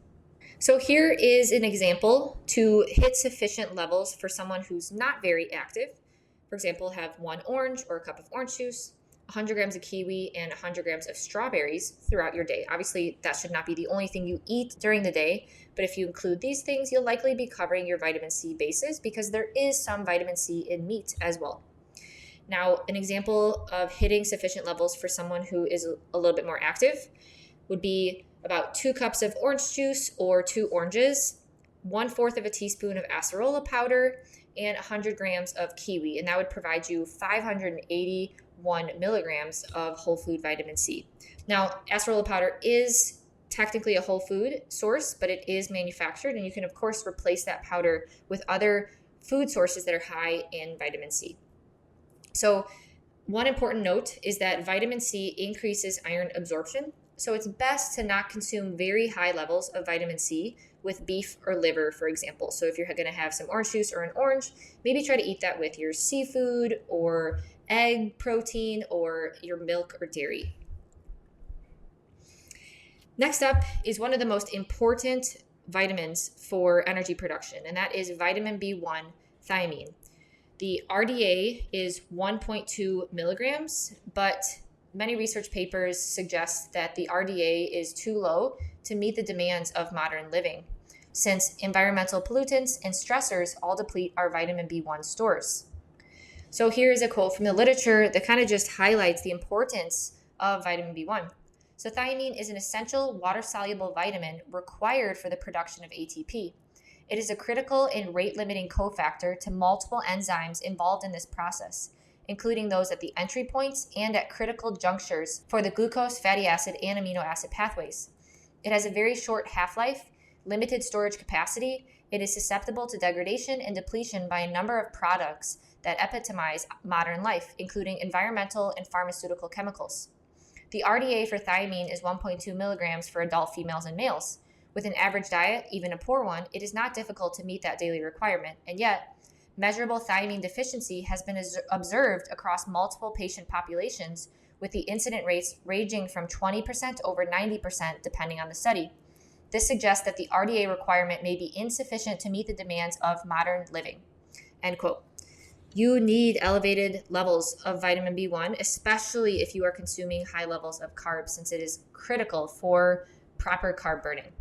So here is an example to hit sufficient levels for someone who's not very active. For example, have 1 orange or a cup of orange juice, 100 grams of kiwi, and 100 grams of strawberries throughout your day. Obviously, that should not be the only thing you eat during the day, but if you include these things, you'll likely be covering your vitamin C bases because there is some vitamin C in meat as well. Now, an example of hitting sufficient levels for someone who is a little bit more active would be about 2 cups of orange juice or 2 oranges, 1/4 of a teaspoon of acerola powder, and 100 grams of kiwi, and that would provide you 581 milligrams of whole food vitamin C. Now, acerola powder is technically a whole food source, but it is manufactured, and you can, of course, replace that powder with other food sources that are high in vitamin C. So one important note is that vitamin C increases iron absorption, so it's best to not consume very high levels of vitamin C with beef or liver, for example. So if you're going to have some orange juice or an orange, maybe try to eat that with your seafood or egg protein or your milk or dairy. Next up is one of the most important vitamins for energy production, and that is vitamin B1, thiamine. The RDA is 1.2 milligrams, but many research papers suggest that the RDA is too low to meet the demands of modern living, since environmental pollutants and stressors all deplete our vitamin B1 stores. So here is a quote from the literature that kind of just highlights the importance of vitamin B1. So thiamine is an essential water-soluble vitamin required for the production of ATP. It is a critical and rate-limiting cofactor to multiple enzymes involved in this process, including those at the entry points and at critical junctures for the glucose, fatty acid, and amino acid pathways. It has a very short half-life, limited storage capacity. It is susceptible to degradation and depletion by a number of products that epitomize modern life, including environmental and pharmaceutical chemicals. The RDA for thiamine is 1.2 milligrams for adult females and males. With an average diet, even a poor one, it is not difficult to meet that daily requirement, and yet, measurable thiamine deficiency has been observed across multiple patient populations, with the incident rates ranging from 20% to over 90% depending on the study. This suggests that the RDA requirement may be insufficient to meet the demands of modern living. End quote. You need elevated levels of vitamin B1, especially if you are consuming high levels of carbs, since it is critical for proper carb burning.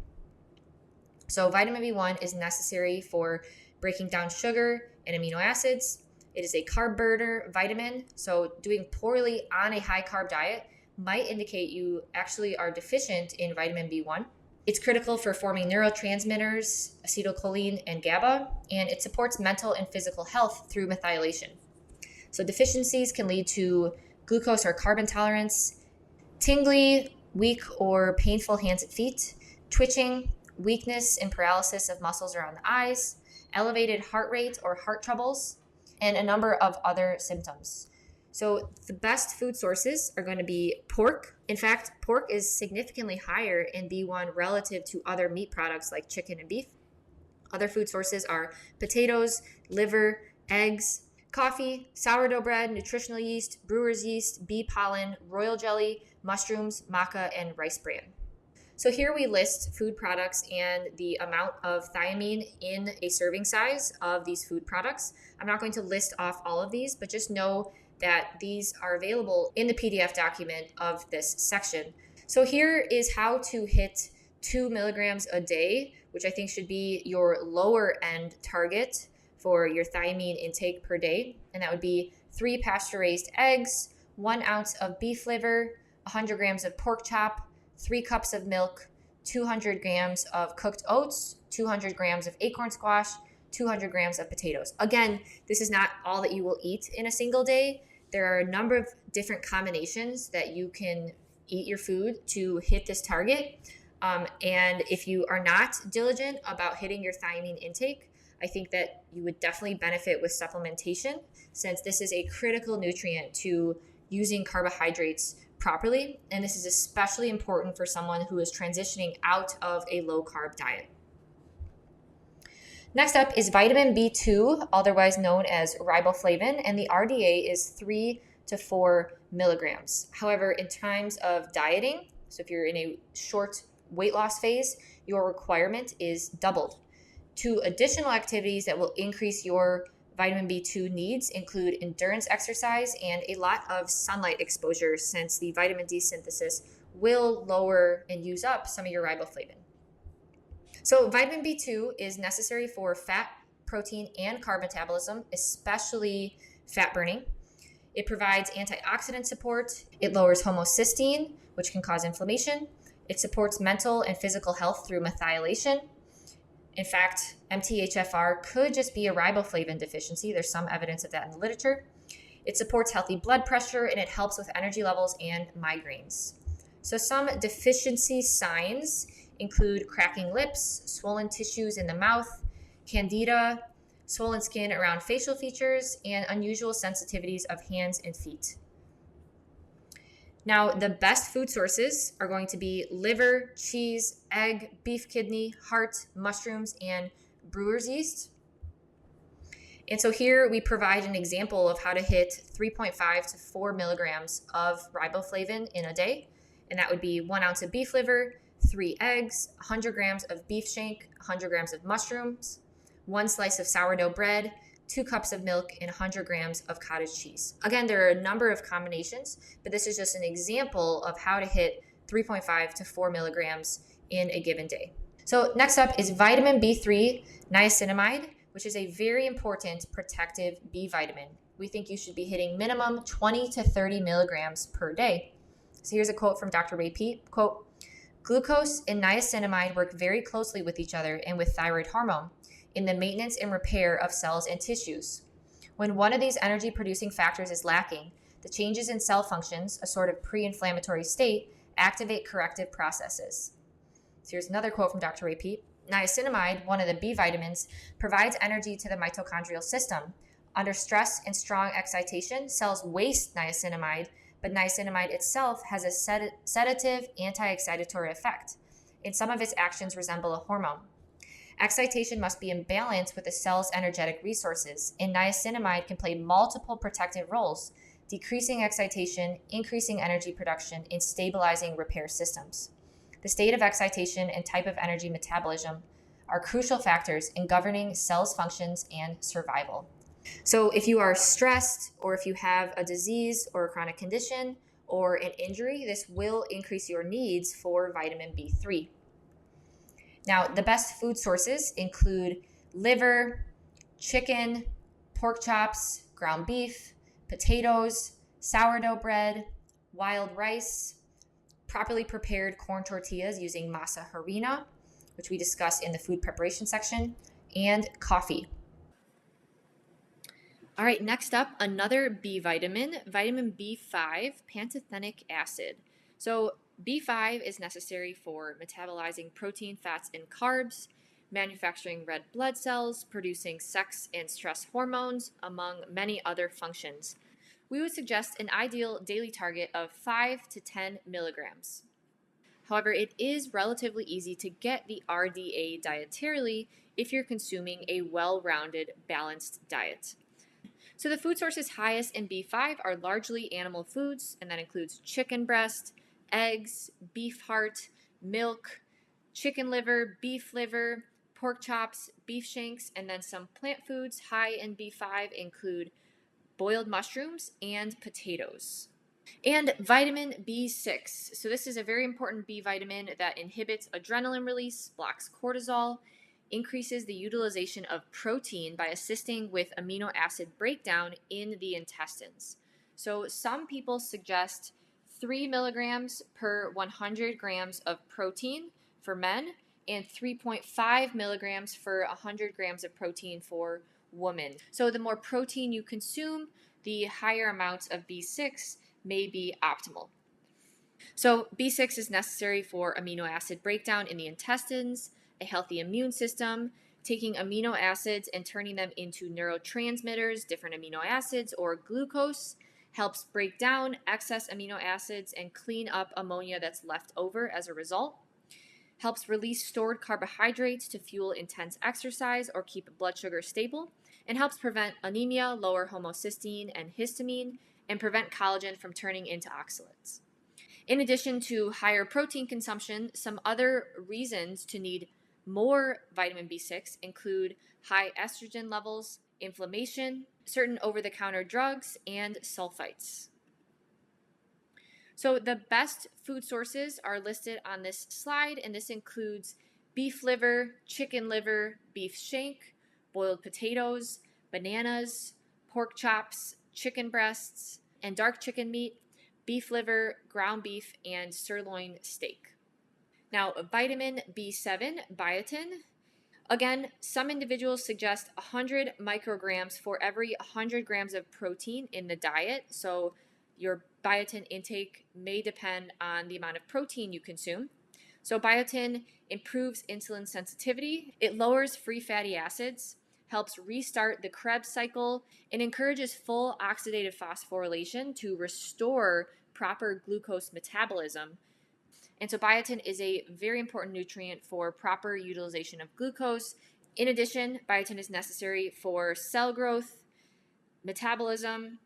So vitamin B1 is necessary for breaking down sugar and amino acids. It is a carb burner vitamin, so doing poorly on a high carb diet might indicate you actually are deficient in vitamin B1. It's critical for forming neurotransmitters, acetylcholine and GABA, and it supports mental and physical health through methylation. So deficiencies can lead to glucose or carb intolerance, tingly, weak, or painful hands and feet, twitching, weakness and paralysis of muscles around the eyes, elevated heart rate or heart troubles, and a number of other symptoms. So the best food sources are going to be pork. In fact, pork is significantly higher in B1 relative to other meat products like chicken and beef. Other food sources are potatoes, liver, eggs, coffee, sourdough bread, nutritional yeast, brewer's yeast, bee pollen, royal jelly, mushrooms, maca, and rice bran. So here we list food products and the amount of thiamine in a serving size of these food products. I'm not going to list off all of these, but just know that these are available in the PDF document of this section. So here is how to hit 2 milligrams a day, which I think should be your lower end target for your thiamine intake per day. And that would be 3 pasture-raised eggs, 1 ounce of beef liver, 100 grams of pork chop, 3 cups of milk, 200 grams of cooked oats, 200 grams of acorn squash, 200 grams of potatoes. Again, this is not all that you will eat in a single day. There are a number of different combinations that you can eat your food to hit this target. And if you are not diligent about hitting your thiamine intake, I think that you would definitely benefit with supplementation, since this is a critical nutrient to using carbohydrates properly. And this is especially important for someone who is transitioning out of a low carb diet. Next up is vitamin B2, otherwise known as riboflavin, and the RDA is 3 to 4 milligrams. However, in times of dieting, so if you're in a short weight loss phase, your requirement is doubled. 2 additional activities that will increase your vitamin B2 needs include endurance exercise and a lot of sunlight exposure, since the vitamin D synthesis will lower and use up some of your riboflavin. So vitamin B2 is necessary for fat, protein, and carb metabolism, especially fat burning. It provides antioxidant support. It lowers homocysteine, which can cause inflammation. It supports mental and physical health through methylation. In fact, MTHFR could just be a riboflavin deficiency. There's some evidence of that in the literature. It supports healthy blood pressure, and it helps with energy levels and migraines. So some deficiency signs include cracking lips, swollen tissues in the mouth, candida, swollen skin around facial features, and unusual sensitivities of hands and feet. Now, the best food sources are going to be liver, cheese, egg, beef kidney, heart, mushrooms, and brewer's yeast. And so here we provide an example of how to hit 3.5 to 4 milligrams of riboflavin in a day. And that would be 1 ounce of beef liver, 3 eggs, 100 grams of beef shank, 100 grams of mushrooms, 1 slice of sourdough bread, 2 cups of milk, and 100 grams of cottage cheese. Again, there are a number of combinations, but this is just an example of how to hit 3.5 to 4 milligrams in a given day. So next up is vitamin B3 niacinamide, which is a very important protective B vitamin. We think you should be hitting minimum 20 to 30 milligrams per day. So here's a quote from Dr. Ray Peat, quote, "Glucose and niacinamide work very closely with each other and with thyroid hormone in the maintenance and repair of cells and tissues. When one of these energy-producing factors is lacking, the changes in cell functions, a sort of pre-inflammatory state, activate corrective processes." So here's another quote from Dr. Ray Peat. "Niacinamide, one of the B vitamins, provides energy to the mitochondrial system. Under stress and strong excitation, cells waste niacinamide, but niacinamide itself has a sedative, anti-excitatory effect, and some of its actions resemble a hormone. Excitation must be in balance with the cell's energetic resources, and niacinamide can play multiple protective roles, decreasing excitation, increasing energy production, and stabilizing repair systems. The state of excitation and type of energy metabolism are crucial factors in governing cells' functions and survival." So if you are stressed, or if you have a disease or a chronic condition or an injury, this will increase your needs for vitamin B3. Now, the best food sources include liver, chicken, pork chops, ground beef, potatoes, sourdough bread, wild rice, properly prepared corn tortillas using masa harina, which we discuss in the food preparation section, and coffee. All right, next up, another B vitamin, vitamin B5, pantothenic acid. So B5 is necessary for metabolizing protein, fats, and carbs, manufacturing red blood cells, producing sex and stress hormones, among many other functions. We would suggest an ideal daily target of 5 to 10 milligrams. However, it is relatively easy to get the RDA dietarily if you're consuming a well-rounded, balanced diet. So the food sources highest in B5 are largely animal foods, and that includes chicken breast, eggs, beef heart, milk, chicken liver, pork chops, beef shanks, and then some plant foods high in B5 include boiled mushrooms and potatoes. And vitamin B6. So this is a very important B vitamin that inhibits adrenaline release, blocks cortisol, increases the utilization of protein by assisting with amino acid breakdown in the intestines. So some people suggest 3 milligrams per 100 grams of protein for men and 3.5 milligrams for 100 grams of protein for women. So the more protein you consume, the higher amounts of B6 may be optimal. So B6 is necessary for amino acid breakdown in the intestines, a healthy immune system, taking amino acids and turning them into neurotransmitters, different amino acids, or glucose, helps break down excess amino acids and clean up ammonia that's left over as a result, helps release stored carbohydrates to fuel intense exercise or keep blood sugar stable, and helps prevent anemia, lower homocysteine and histamine, and prevent collagen from turning into oxalates. In addition to higher protein consumption, some other reasons to need more vitamin B6 include high estrogen levels, inflammation, certain over-the-counter drugs, and sulfites. So the best food sources are listed on this slide, and this includes beef liver, chicken liver, beef shank, boiled potatoes, bananas, pork chops, chicken breasts, and dark chicken meat, beef liver, ground beef, and sirloin steak. Now, vitamin B7, biotin. Again, some individuals suggest 100 micrograms for every 100 grams of protein in the diet. So your biotin intake may depend on the amount of protein you consume. So biotin improves insulin sensitivity. It lowers free fatty acids, helps restart the Krebs cycle, and encourages full oxidative phosphorylation to restore proper glucose metabolism. And so biotin is a very important nutrient for proper utilization of glucose. In addition, biotin is necessary for cell growth, metabolism,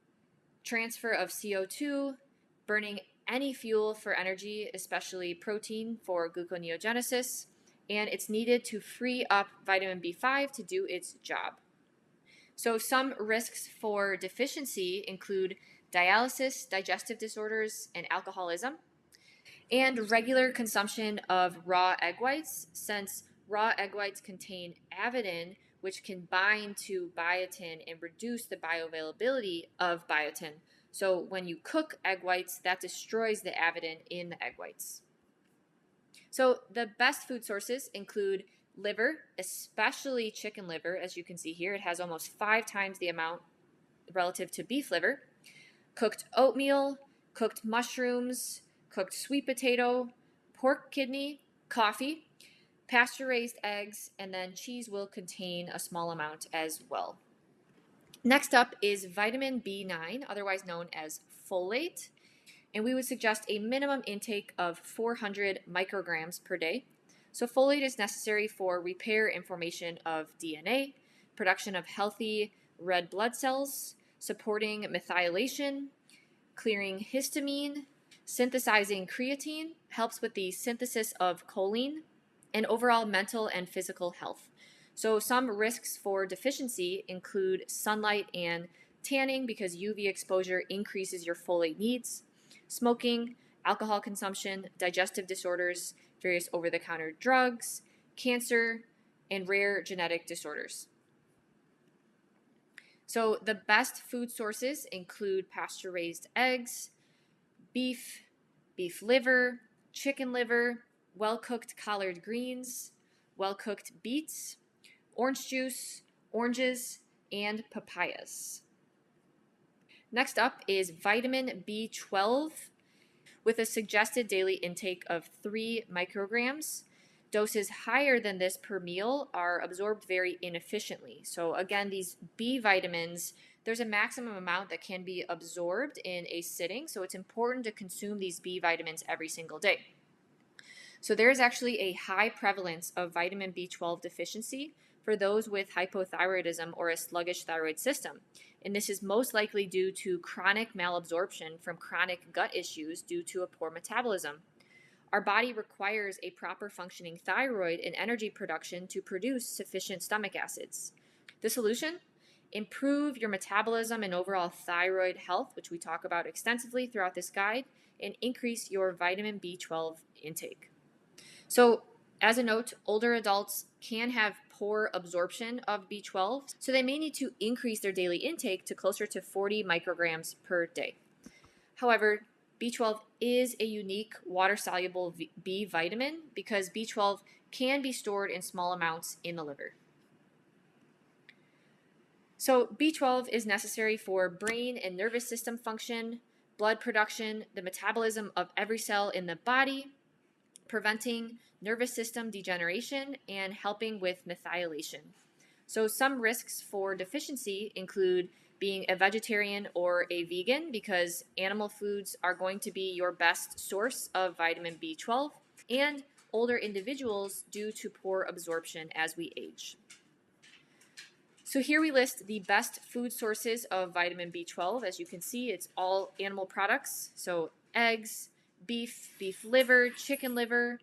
transfer of CO2, burning any fuel for energy, especially protein for gluconeogenesis, and it's needed to free up vitamin B5 to do its job. So some risks for deficiency include dialysis, digestive disorders, and alcoholism, and regular consumption of raw egg whites, since raw egg whites contain avidin, which can bind to biotin and reduce the bioavailability of biotin. So when you cook egg whites, that destroys the avidin in the egg whites. So the best food sources include liver, especially chicken liver. As you can see here, it has almost 5 times the amount relative to beef liver. Cooked oatmeal, cooked mushrooms, cooked sweet potato, pork kidney, coffee, pasture-raised eggs, and then cheese will contain a small amount as well. Next up is vitamin B9, otherwise known as folate, and we would suggest a minimum intake of 400 micrograms per day. So folate is necessary for repair and formation of DNA, production of healthy red blood cells, supporting methylation, clearing histamine, synthesizing creatine, helps with the synthesis of choline, and overall mental and physical health. So some risks for deficiency include sunlight and tanning because UV exposure increases your folate needs, smoking, alcohol consumption, digestive disorders, various over-the-counter drugs, cancer, and rare genetic disorders. So the best food sources include pasture-raised eggs, beef, beef liver, chicken liver, well-cooked collard greens, well-cooked beets, orange juice, oranges, and papayas. Next up is vitamin B12 with a suggested daily intake of 3 micrograms. Doses higher than this per meal are absorbed very inefficiently. So again, these B vitamins, there's a maximum amount that can be absorbed in a sitting, so it's important to consume these B vitamins every single day. So there is actually a high prevalence of vitamin B12 deficiency for those with hypothyroidism or a sluggish thyroid system. And this is most likely due to chronic malabsorption from chronic gut issues due to a poor metabolism. Our body requires a proper functioning thyroid and energy production to produce sufficient stomach acids. The solution? Improve your metabolism and overall thyroid health, which we talk about extensively throughout this guide, and increase your vitamin B12 intake. So, as a note, older adults can have poor absorption of B12, so they may need to increase their daily intake to closer to 40 micrograms per day. However, B12 is a unique water-soluble B vitamin because B12 can be stored in small amounts in the liver. So B12 is necessary for brain and nervous system function, blood production, the metabolism of every cell in the body, preventing nervous system degeneration, and helping with methylation. So some risks for deficiency include being a vegetarian or a vegan because animal foods are going to be your best source of vitamin B12, and older individuals due to poor absorption as we age. So here we list the best food sources of vitamin B12. As you can see, it's all animal products. So eggs, beef, beef liver, chicken liver,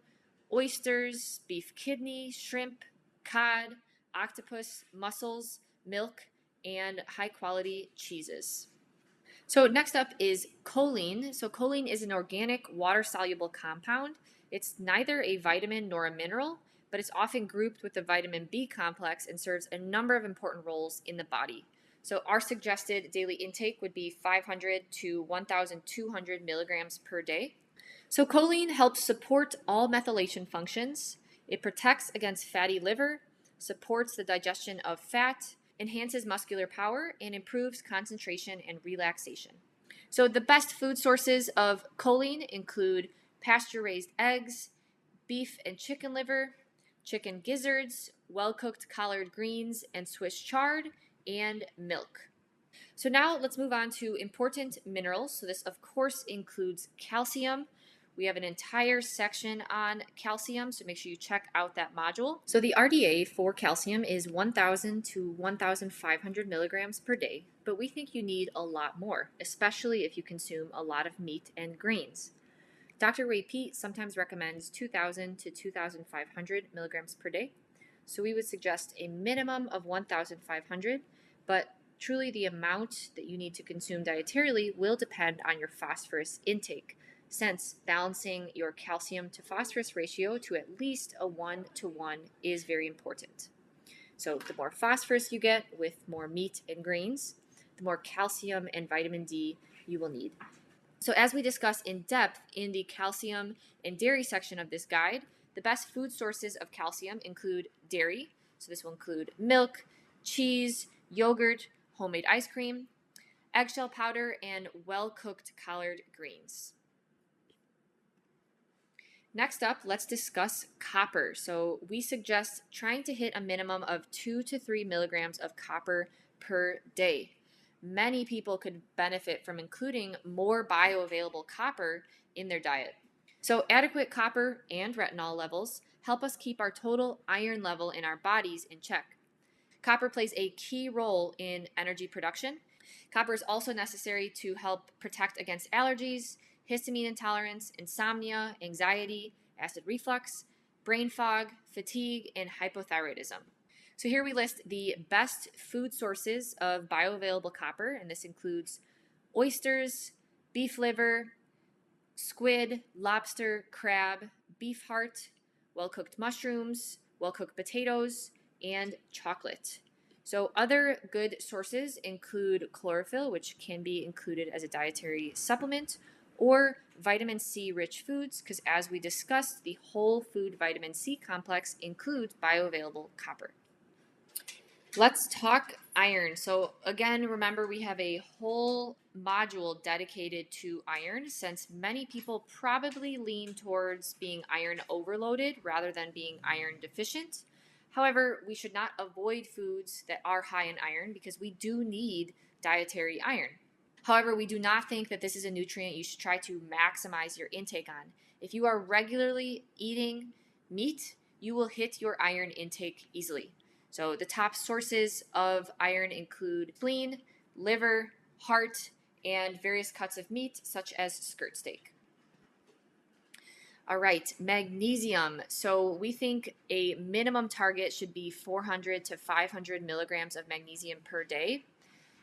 oysters, beef kidney, shrimp, cod, octopus, mussels, milk, and high-quality cheeses. So next up is choline. So choline is an organic water-soluble compound. It's neither a vitamin nor a mineral, but it's often grouped with the vitamin B complex and serves a number of important roles in the body. So our suggested daily intake would be 500 to 1,200 milligrams per day. So choline helps support all methylation functions. It protects against fatty liver, supports the digestion of fat, enhances muscular power, and improves concentration and relaxation. So the best food sources of choline include pasture-raised eggs, beef and chicken liver, chicken gizzards, well-cooked collard greens and Swiss chard, and milk. So now let's move on to important minerals. So this, of course, includes calcium. We have an entire section on calcium, so make sure you check out that module. So the RDA for calcium is 1,000 to 1,500 milligrams per day, but we think you need a lot more, especially if you consume a lot of meat and grains. Dr. Ray Peat sometimes recommends 2,000 to 2,500 milligrams per day, so we would suggest a minimum of 1,500, but truly the amount that you need to consume dietarily will depend on your phosphorus intake, since balancing your calcium to phosphorus ratio to at least a 1-to-1 is very important. So the more phosphorus you get with more meat and grains, the more calcium and vitamin D you will need. So as we discuss in depth in the calcium and dairy section of this guide, the best food sources of calcium include dairy, so this will include milk, cheese, yogurt, homemade ice cream, eggshell powder, and well-cooked collard greens. Next up, let's discuss copper. So we suggest trying to hit a minimum of 2 to 3 milligrams of copper per day. Many people could benefit from including more bioavailable copper in their diet. So adequate copper and retinol levels help us keep our total iron level in our bodies in check. Copper plays a key role in energy production. Copper is also necessary to help protect against allergies, histamine intolerance, insomnia, anxiety, acid reflux, brain fog, fatigue, and hypothyroidism. So here we list the best food sources of bioavailable copper, and this includes oysters, beef liver, squid, lobster, crab, beef heart, well-cooked mushrooms, well-cooked potatoes, and chocolate. So other good sources include chlorophyll, which can be included as a dietary supplement, or vitamin C rich foods, because as we discussed, the whole food vitamin C complex includes bioavailable copper. Let's talk iron. So again, remember we have a whole module dedicated to iron, since many people probably lean towards being iron overloaded rather than being iron deficient. However, we should not avoid foods that are high in iron because we do need dietary iron. However, we do not think that this is a nutrient you should try to maximize your intake on. If you are regularly eating meat, you will hit your iron intake easily. So the top sources of iron include spleen, liver, heart, and various cuts of meat such as skirt steak. All right, magnesium. So we think a minimum target should be 400 to 500 milligrams of magnesium per day.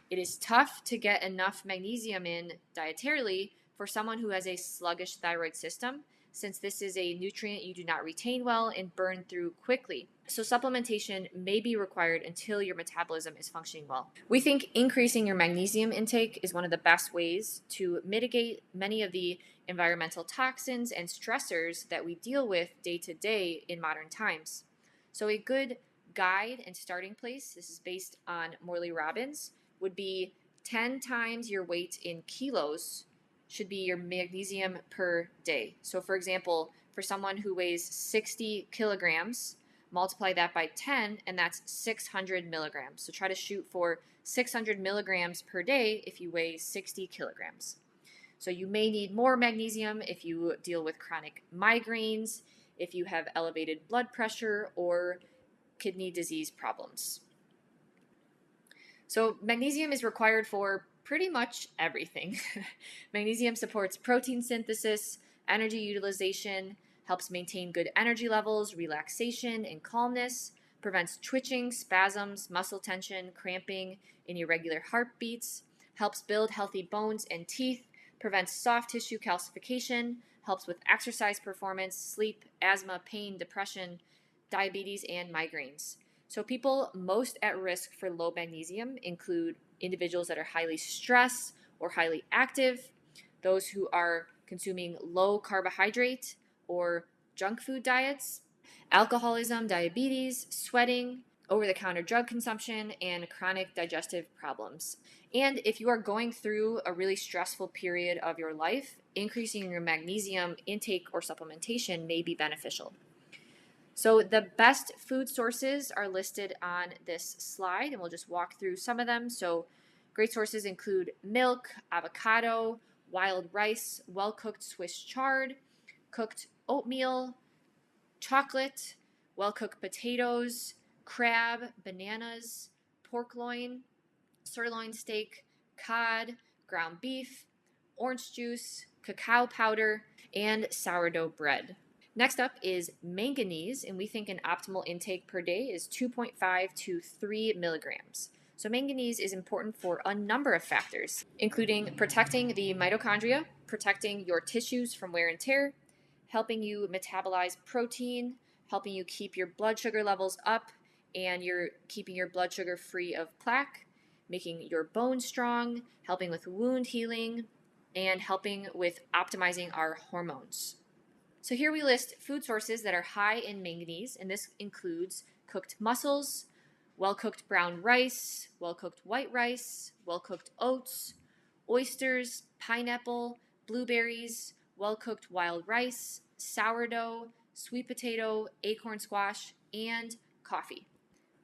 It is tough to get enough magnesium in dietarily for someone who has a sluggish thyroid system, since this is a nutrient you do not retain well and burn through quickly. So supplementation may be required until your metabolism is functioning well. We think increasing your magnesium intake is one of the best ways to mitigate many of the environmental toxins and stressors that we deal with day to day in modern times. So a good guide and starting place, this is based on Morley Robbins, would be 10 times your weight in kilos should be your magnesium per day. So for example, for someone who weighs 60 kilograms, multiply that by 10, and that's 600 milligrams. So try to shoot for 600 milligrams per day if you weigh 60 kilograms. So you may need more magnesium if you deal with chronic migraines, if you have elevated blood pressure, or kidney disease problems. So magnesium is required for pretty much everything. Magnesium supports protein synthesis, energy utilization, helps maintain good energy levels, relaxation, and calmness, prevents twitching, spasms, muscle tension, cramping, and irregular heartbeats, helps build healthy bones and teeth, prevents soft tissue calcification, helps with exercise performance, sleep, asthma, pain, depression, diabetes, and migraines. So people most at risk for low magnesium include individuals that are highly stressed or highly active, those who are consuming low carbohydrate or junk food diets, alcoholism, diabetes, sweating, over-the-counter drug consumption, and chronic digestive problems. And if you are going through a really stressful period of your life, increasing your magnesium intake or supplementation may be beneficial. So the best food sources are listed on this slide, and we'll just walk through some of them. So great sources include milk, avocado, wild rice, well-cooked Swiss chard, cooked oatmeal, chocolate, well-cooked potatoes, crab, bananas, pork loin, sirloin steak, cod, ground beef, orange juice, cacao powder, and sourdough bread. Next up is manganese, and we think an optimal intake per day is 2.5 to 3 milligrams. So manganese is important for a number of factors, including protecting the mitochondria, protecting your tissues from wear and tear, helping you metabolize protein, helping you keep your blood sugar levels up, and you're keeping your blood sugar free of plaque, making your bones strong, helping with wound healing, and helping with optimizing our hormones. So here we list food sources that are high in manganese, and this includes cooked mussels, well-cooked brown rice, well-cooked white rice, well-cooked oats, oysters, pineapple, blueberries, well-cooked wild rice, sourdough, sweet potato, acorn squash, and coffee.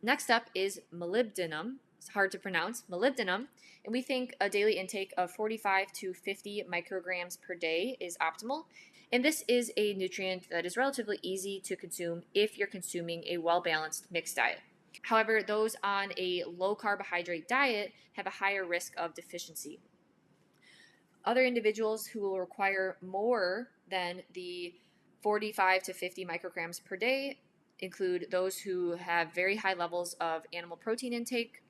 Next up is molybdenum. It's hard to pronounce, molybdenum, and we think a daily intake of 45 to 50 micrograms per day is optimal. And this is a nutrient that is relatively easy to consume if you're consuming a well-balanced mixed diet. However, those on a low carbohydrate diet have a higher risk of deficiency. Other individuals who will require more than the 45 to 50 micrograms per day include those who have very high levels of animal protein intake,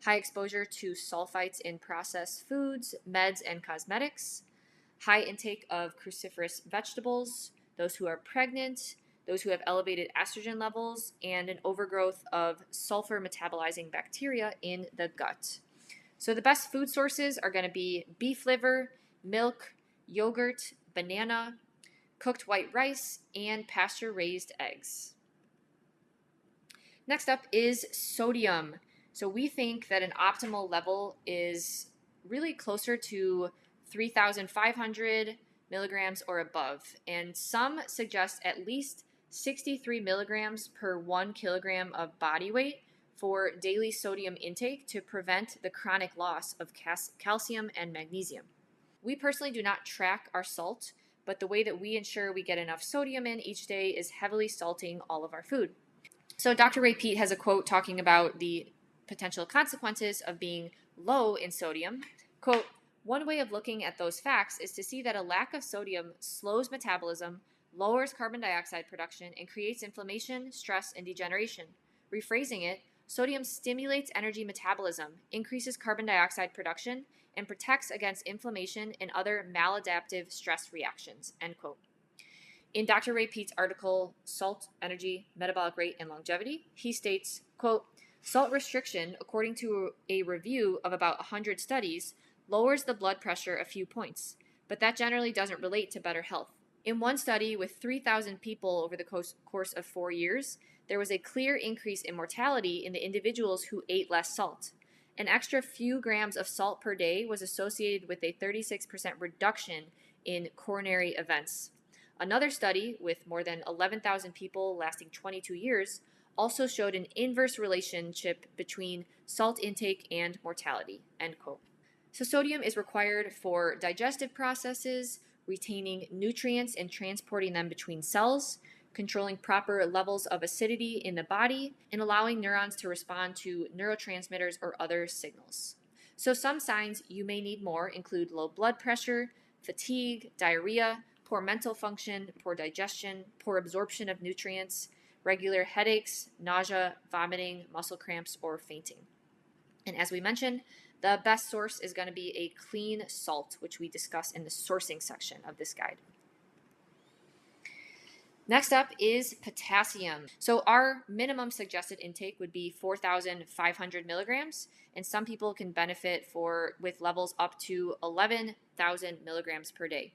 high exposure to sulfites in processed foods, meds, and cosmetics, high intake of cruciferous vegetables, those who are pregnant, those who have elevated estrogen levels, and an overgrowth of sulfur metabolizing bacteria in the gut. So the best food sources are going to be beef liver, milk, yogurt, banana, cooked white rice, and pasture-raised eggs. Next up is sodium. So we think that an optimal level is really closer to 3,500 milligrams or above, and some suggest at least 63 milligrams per 1 kilogram of body weight for daily sodium intake to prevent the chronic loss of calcium and magnesium. We personally do not track our salt, but the way that we ensure we get enough sodium in each day is heavily salting all of our food. So Dr. Ray Peat has a quote talking about the potential consequences of being low in sodium. Quote, "One way of looking at those facts is to see that a lack of sodium slows metabolism, lowers carbon dioxide production, and creates inflammation, stress, and degeneration. Rephrasing it, sodium stimulates energy metabolism, increases carbon dioxide production, and protects against inflammation and other maladaptive stress reactions." End quote. In Dr. Ray Peat's article, Salt, Energy, Metabolic Rate, and Longevity, he states, quote, "Salt restriction, according to a review of about 100 studies, lowers the blood pressure a few points, but that generally doesn't relate to better health. In one study with 3,000 people over the course of 4 years, there was a clear increase in mortality in the individuals who ate less salt. An extra few grams of salt per day was associated with a 36% reduction in coronary events. Another study with more than 11,000 people lasting 22 years also showed an inverse relationship between salt intake and mortality." End quote. So sodium is required for digestive processes, retaining nutrients and transporting them between cells, controlling proper levels of acidity in the body, and allowing neurons to respond to neurotransmitters or other signals. So some signs you may need more include low blood pressure, fatigue, diarrhea, poor mental function, poor digestion, poor absorption of nutrients, regular headaches, nausea, vomiting, muscle cramps, or fainting. And as we mentioned, the best source is going to be a clean salt, which we discuss in the sourcing section of this guide. Next up is potassium. So our minimum suggested intake would be 4,500 milligrams, and some people can benefit with levels up to 11,000 milligrams per day.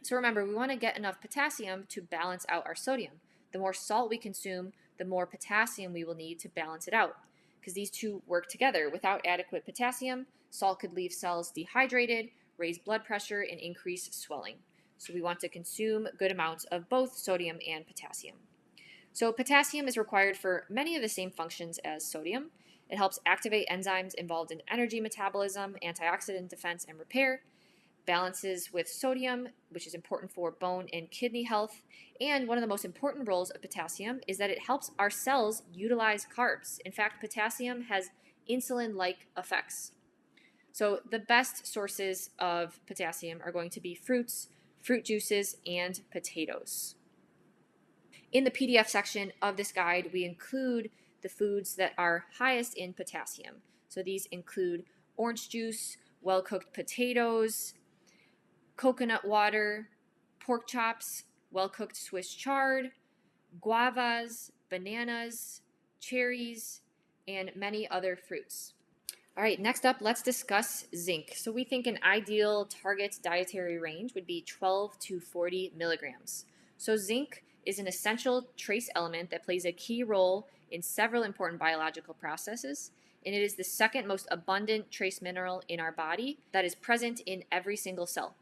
So remember, we want to get enough potassium to balance out our sodium. The more salt we consume, the more potassium we will need to balance it out, because these two work together. Without adequate potassium, salt could leave cells dehydrated, raise blood pressure, and increase swelling. So we want to consume good amounts of both sodium and potassium. So potassium is required for many of the same functions as sodium. It helps activate enzymes involved in energy metabolism, antioxidant defense, and repair. balances with sodium, which is important for bone and kidney health. And one of the most important roles of potassium is that it helps our cells utilize carbs. In fact, potassium has insulin-like effects. So the best sources of potassium are going to be fruits, fruit juices, and potatoes. In the PDF section of this guide, we include the foods that are highest in potassium. So these include orange juice, well-cooked potatoes, coconut water, pork chops, well-cooked Swiss chard, guavas, bananas, cherries, and many other fruits. All right, next up, let's discuss zinc. So we think an ideal target dietary range would be 12 to 40 milligrams. So zinc is an essential trace element that plays a key role in several important biological processes, and it is the second most abundant trace mineral in our body that is present in every single cell.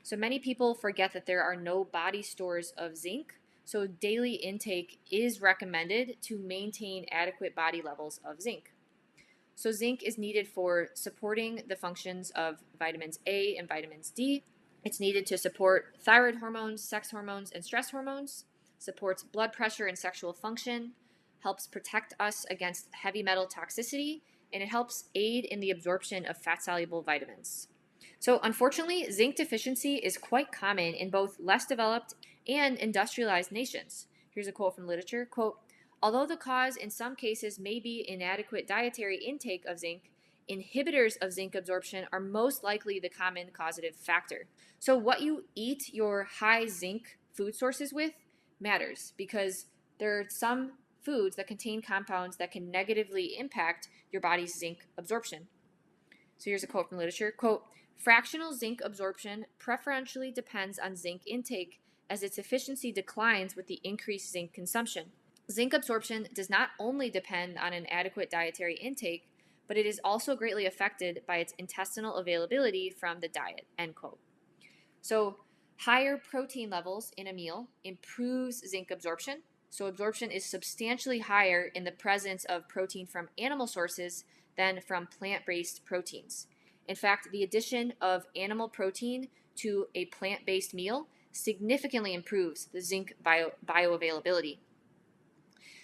So many people forget that there are no body stores of zinc, so daily intake is recommended to maintain adequate body levels of zinc. So zinc is needed for supporting the functions of vitamins A and vitamins D. It's needed to support thyroid hormones, sex hormones, and stress hormones, supports blood pressure and sexual function, helps protect us against heavy metal toxicity, and it helps aid in the absorption of fat-soluble vitamins. So unfortunately, zinc deficiency is quite common in both less developed and industrialized nations. Here's a quote from literature, quote, "Although the cause in some cases may be inadequate dietary intake of zinc, inhibitors of zinc absorption are most likely the common causative factor." So what you eat your high zinc food sources with matters, because there are some foods that contain compounds that can negatively impact your body's zinc absorption. So here's a quote from literature, quote, "Fractional zinc absorption preferentially depends on zinc intake as its efficiency declines with the increased zinc consumption. Zinc absorption does not only depend on an adequate dietary intake, but it is also greatly affected by its intestinal availability from the diet," end quote. So higher protein levels in a meal improves zinc absorption. So absorption is substantially higher in the presence of protein from animal sources than from plant-based proteins. In fact, the addition of animal protein to a plant-based meal significantly improves the zinc bioavailability.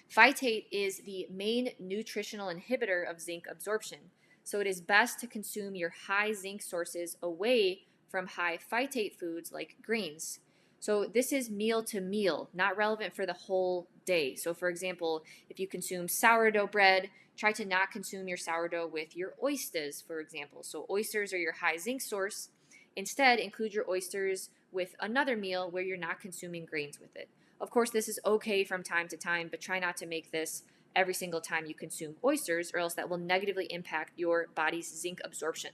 Phytate is the main nutritional inhibitor of zinc absorption, so it is best to consume your high zinc sources away from high phytate foods like grains. So this is meal to meal, not relevant for the whole day. So for example, if you consume sourdough bread, try to not consume your sourdough with your oysters, for example. So oysters are your high zinc source. Instead, include your oysters with another meal where you're not consuming grains with it. Of course, this is okay from time to time, but try not to make this every single time you consume oysters, or else that will negatively impact your body's zinc absorption.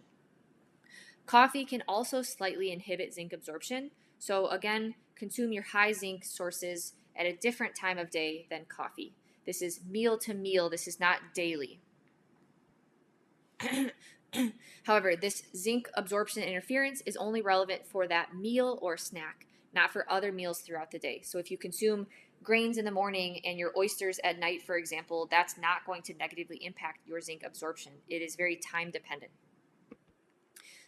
Coffee can also slightly inhibit zinc absorption. So again, consume your high zinc sources at a different time of day than coffee. This is meal to meal. This is not daily. However, this zinc absorption interference is only relevant for that meal or snack, not for other meals throughout the day. So if you consume grains in the morning and your oysters at night, for example, that's not going to negatively impact your zinc absorption. It is very time dependent.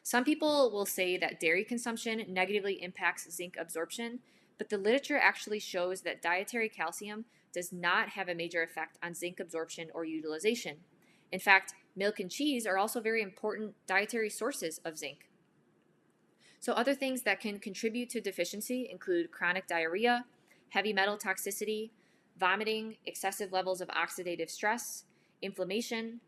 Some people will say that dairy consumption negatively impacts zinc absorption, but the literature actually shows that dietary calcium does not have a major effect on zinc absorption or utilization. In fact, milk and cheese are also very important dietary sources of zinc. So other things that can contribute to deficiency include chronic diarrhea, heavy metal toxicity, vomiting, excessive levels of oxidative stress, inflammation,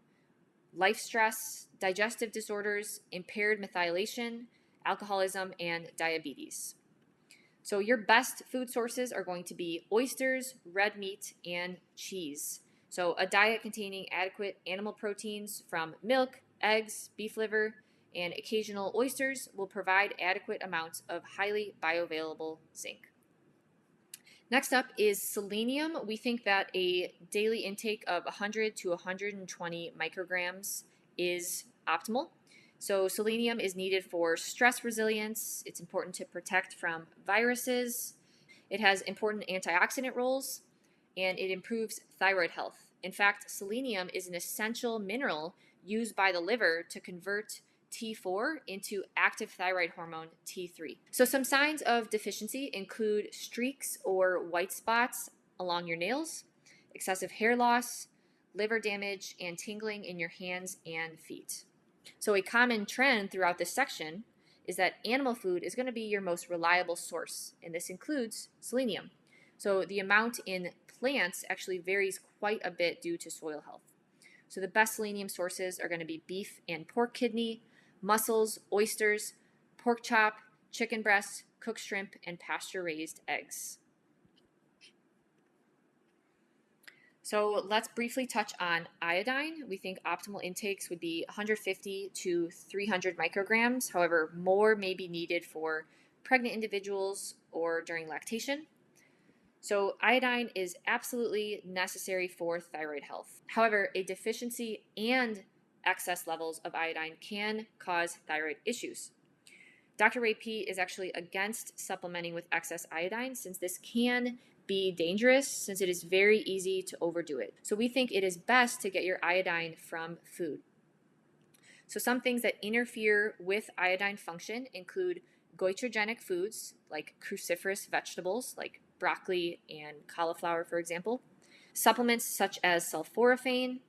life stress, digestive disorders, impaired methylation, alcoholism, and diabetes. So your best food sources are going to be oysters, red meat, and cheese. So a diet containing adequate animal proteins from milk, eggs, beef liver, and occasional oysters will provide adequate amounts of highly bioavailable zinc. Next up is selenium. We think that a daily intake of 100 to 120 micrograms is optimal. So selenium is needed for stress resilience. It's important to protect from viruses. It has important antioxidant roles, and it improves thyroid health. In fact, selenium is an essential mineral used by the liver to convert T4 into active thyroid hormone T3. So some signs of deficiency include streaks or white spots along your nails, excessive hair loss, liver damage, and tingling in your hands and feet. So a common trend throughout this section is that animal food is going to be your most reliable source, and this includes selenium. So the amount in plants actually varies quite a bit due to soil health. So the best selenium sources are going to be beef and pork kidney, mussels, oysters, pork chop, chicken breast, cooked shrimp, and pasture-raised eggs. So let's briefly touch on iodine. We think optimal intakes would be 150 to 300 micrograms. However, more may be needed for pregnant individuals or during lactation. So iodine is absolutely necessary for thyroid health. However, a deficiency and excess levels of iodine can cause thyroid issues. Dr. Ray P. is actually against supplementing with excess iodine since this can be dangerous since it is very easy to overdo it. So we think it is best to get your iodine from food. So some things that interfere with iodine function include goitrogenic foods like cruciferous vegetables like broccoli and cauliflower, for example, supplements such as sulforaphane,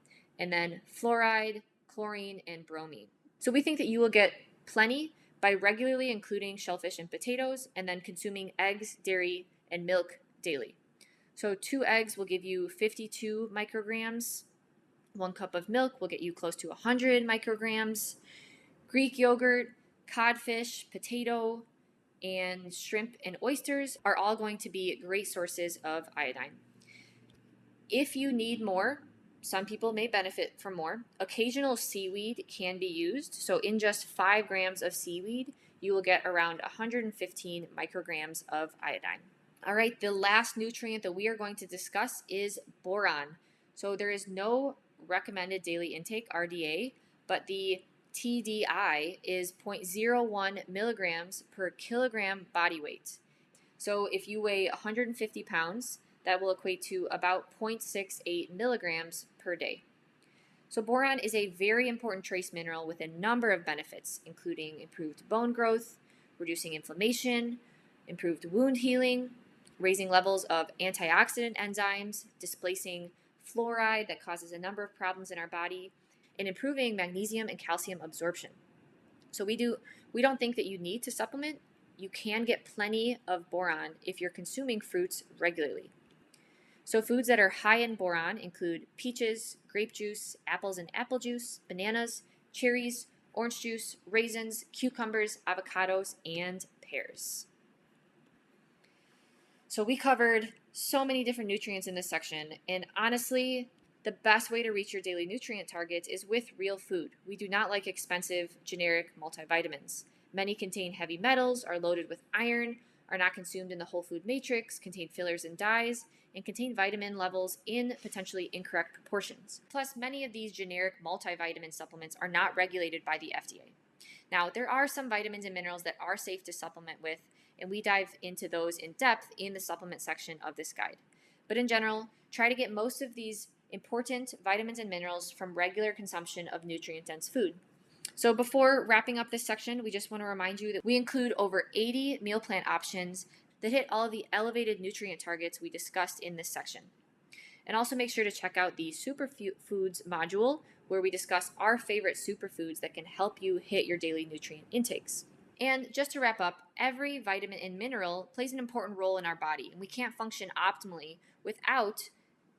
and then fluoride, chlorine, and bromine. So we think that you will get plenty by regularly including shellfish and potatoes and then consuming eggs, dairy, and milk daily. So 2 eggs will give you 52 micrograms. 1 cup of milk will get you close to 100 micrograms. Greek yogurt, codfish, potato, and shrimp and oysters are all going to be great sources of iodine. If you need more, some people may benefit from more. Occasional seaweed can be used. So in just 5 grams of seaweed, you will get around 115 micrograms of iodine. All right, the last nutrient that we are going to discuss is boron. So there is no recommended daily intake, RDA, but the TDI is 0.01 milligrams per kilogram body weight. So if you weigh 150 pounds, that will equate to about 0.68 milligrams per day. So boron is a very important trace mineral with a number of benefits, including improved bone growth, reducing inflammation, improved wound healing, raising levels of antioxidant enzymes, displacing fluoride that causes a number of problems in our body, and improving magnesium and calcium absorption. So we don't think that you need to supplement. You can get plenty of boron if you're consuming fruits regularly. So foods that are high in boron include peaches, grape juice, apples and apple juice, bananas, cherries, orange juice, raisins, cucumbers, avocados, and pears. So we covered so many different nutrients in this section, and honestly, the best way to reach your daily nutrient targets is with real food. We do not like expensive, generic multivitamins. Many contain heavy metals, are loaded with iron, are not consumed in the whole food matrix, contain fillers and dyes, and contain vitamin levels in potentially incorrect proportions. Plus, many of these generic multivitamin supplements are not regulated by the FDA. Now, there are some vitamins and minerals that are safe to supplement with, and we dive into those in depth in the supplement section of this guide. But in general, try to get most of these important vitamins and minerals from regular consumption of nutrient-dense food. So before wrapping up this section, we just want to remind you that we include over 80 meal plan options that hit all of the elevated nutrient targets we discussed in this section. And also make sure to check out the superfoods module where we discuss our favorite superfoods that can help you hit your daily nutrient intakes. And just to wrap up, every vitamin and mineral plays an important role in our body, and we can't function optimally without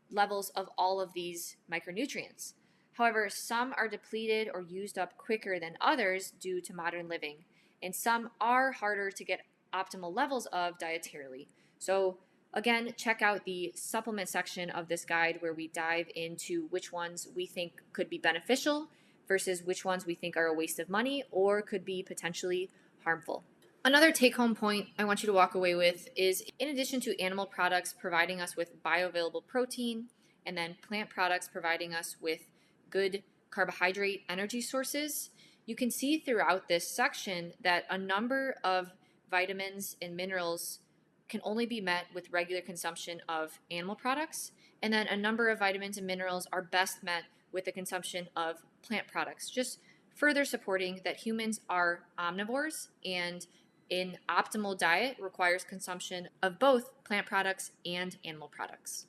levels of all of these micronutrients. However, some are depleted or used up quicker than others due to modern living, and some are harder to get optimal levels of dietarily. So again, check out the supplement section of this guide where we dive into which ones we think could be beneficial versus which ones we think are a waste of money or could be potentially harmful. Another take-home point I want you to walk away with is, in addition to animal products providing us with bioavailable protein and then plant products providing us with good carbohydrate energy sources, you can see throughout this section that a number of vitamins and minerals can only be met with regular consumption of animal products, and then a number of vitamins and minerals are best met with the consumption of plant products. Just further supporting that humans are omnivores and an optimal diet requires consumption of both plant products and animal products.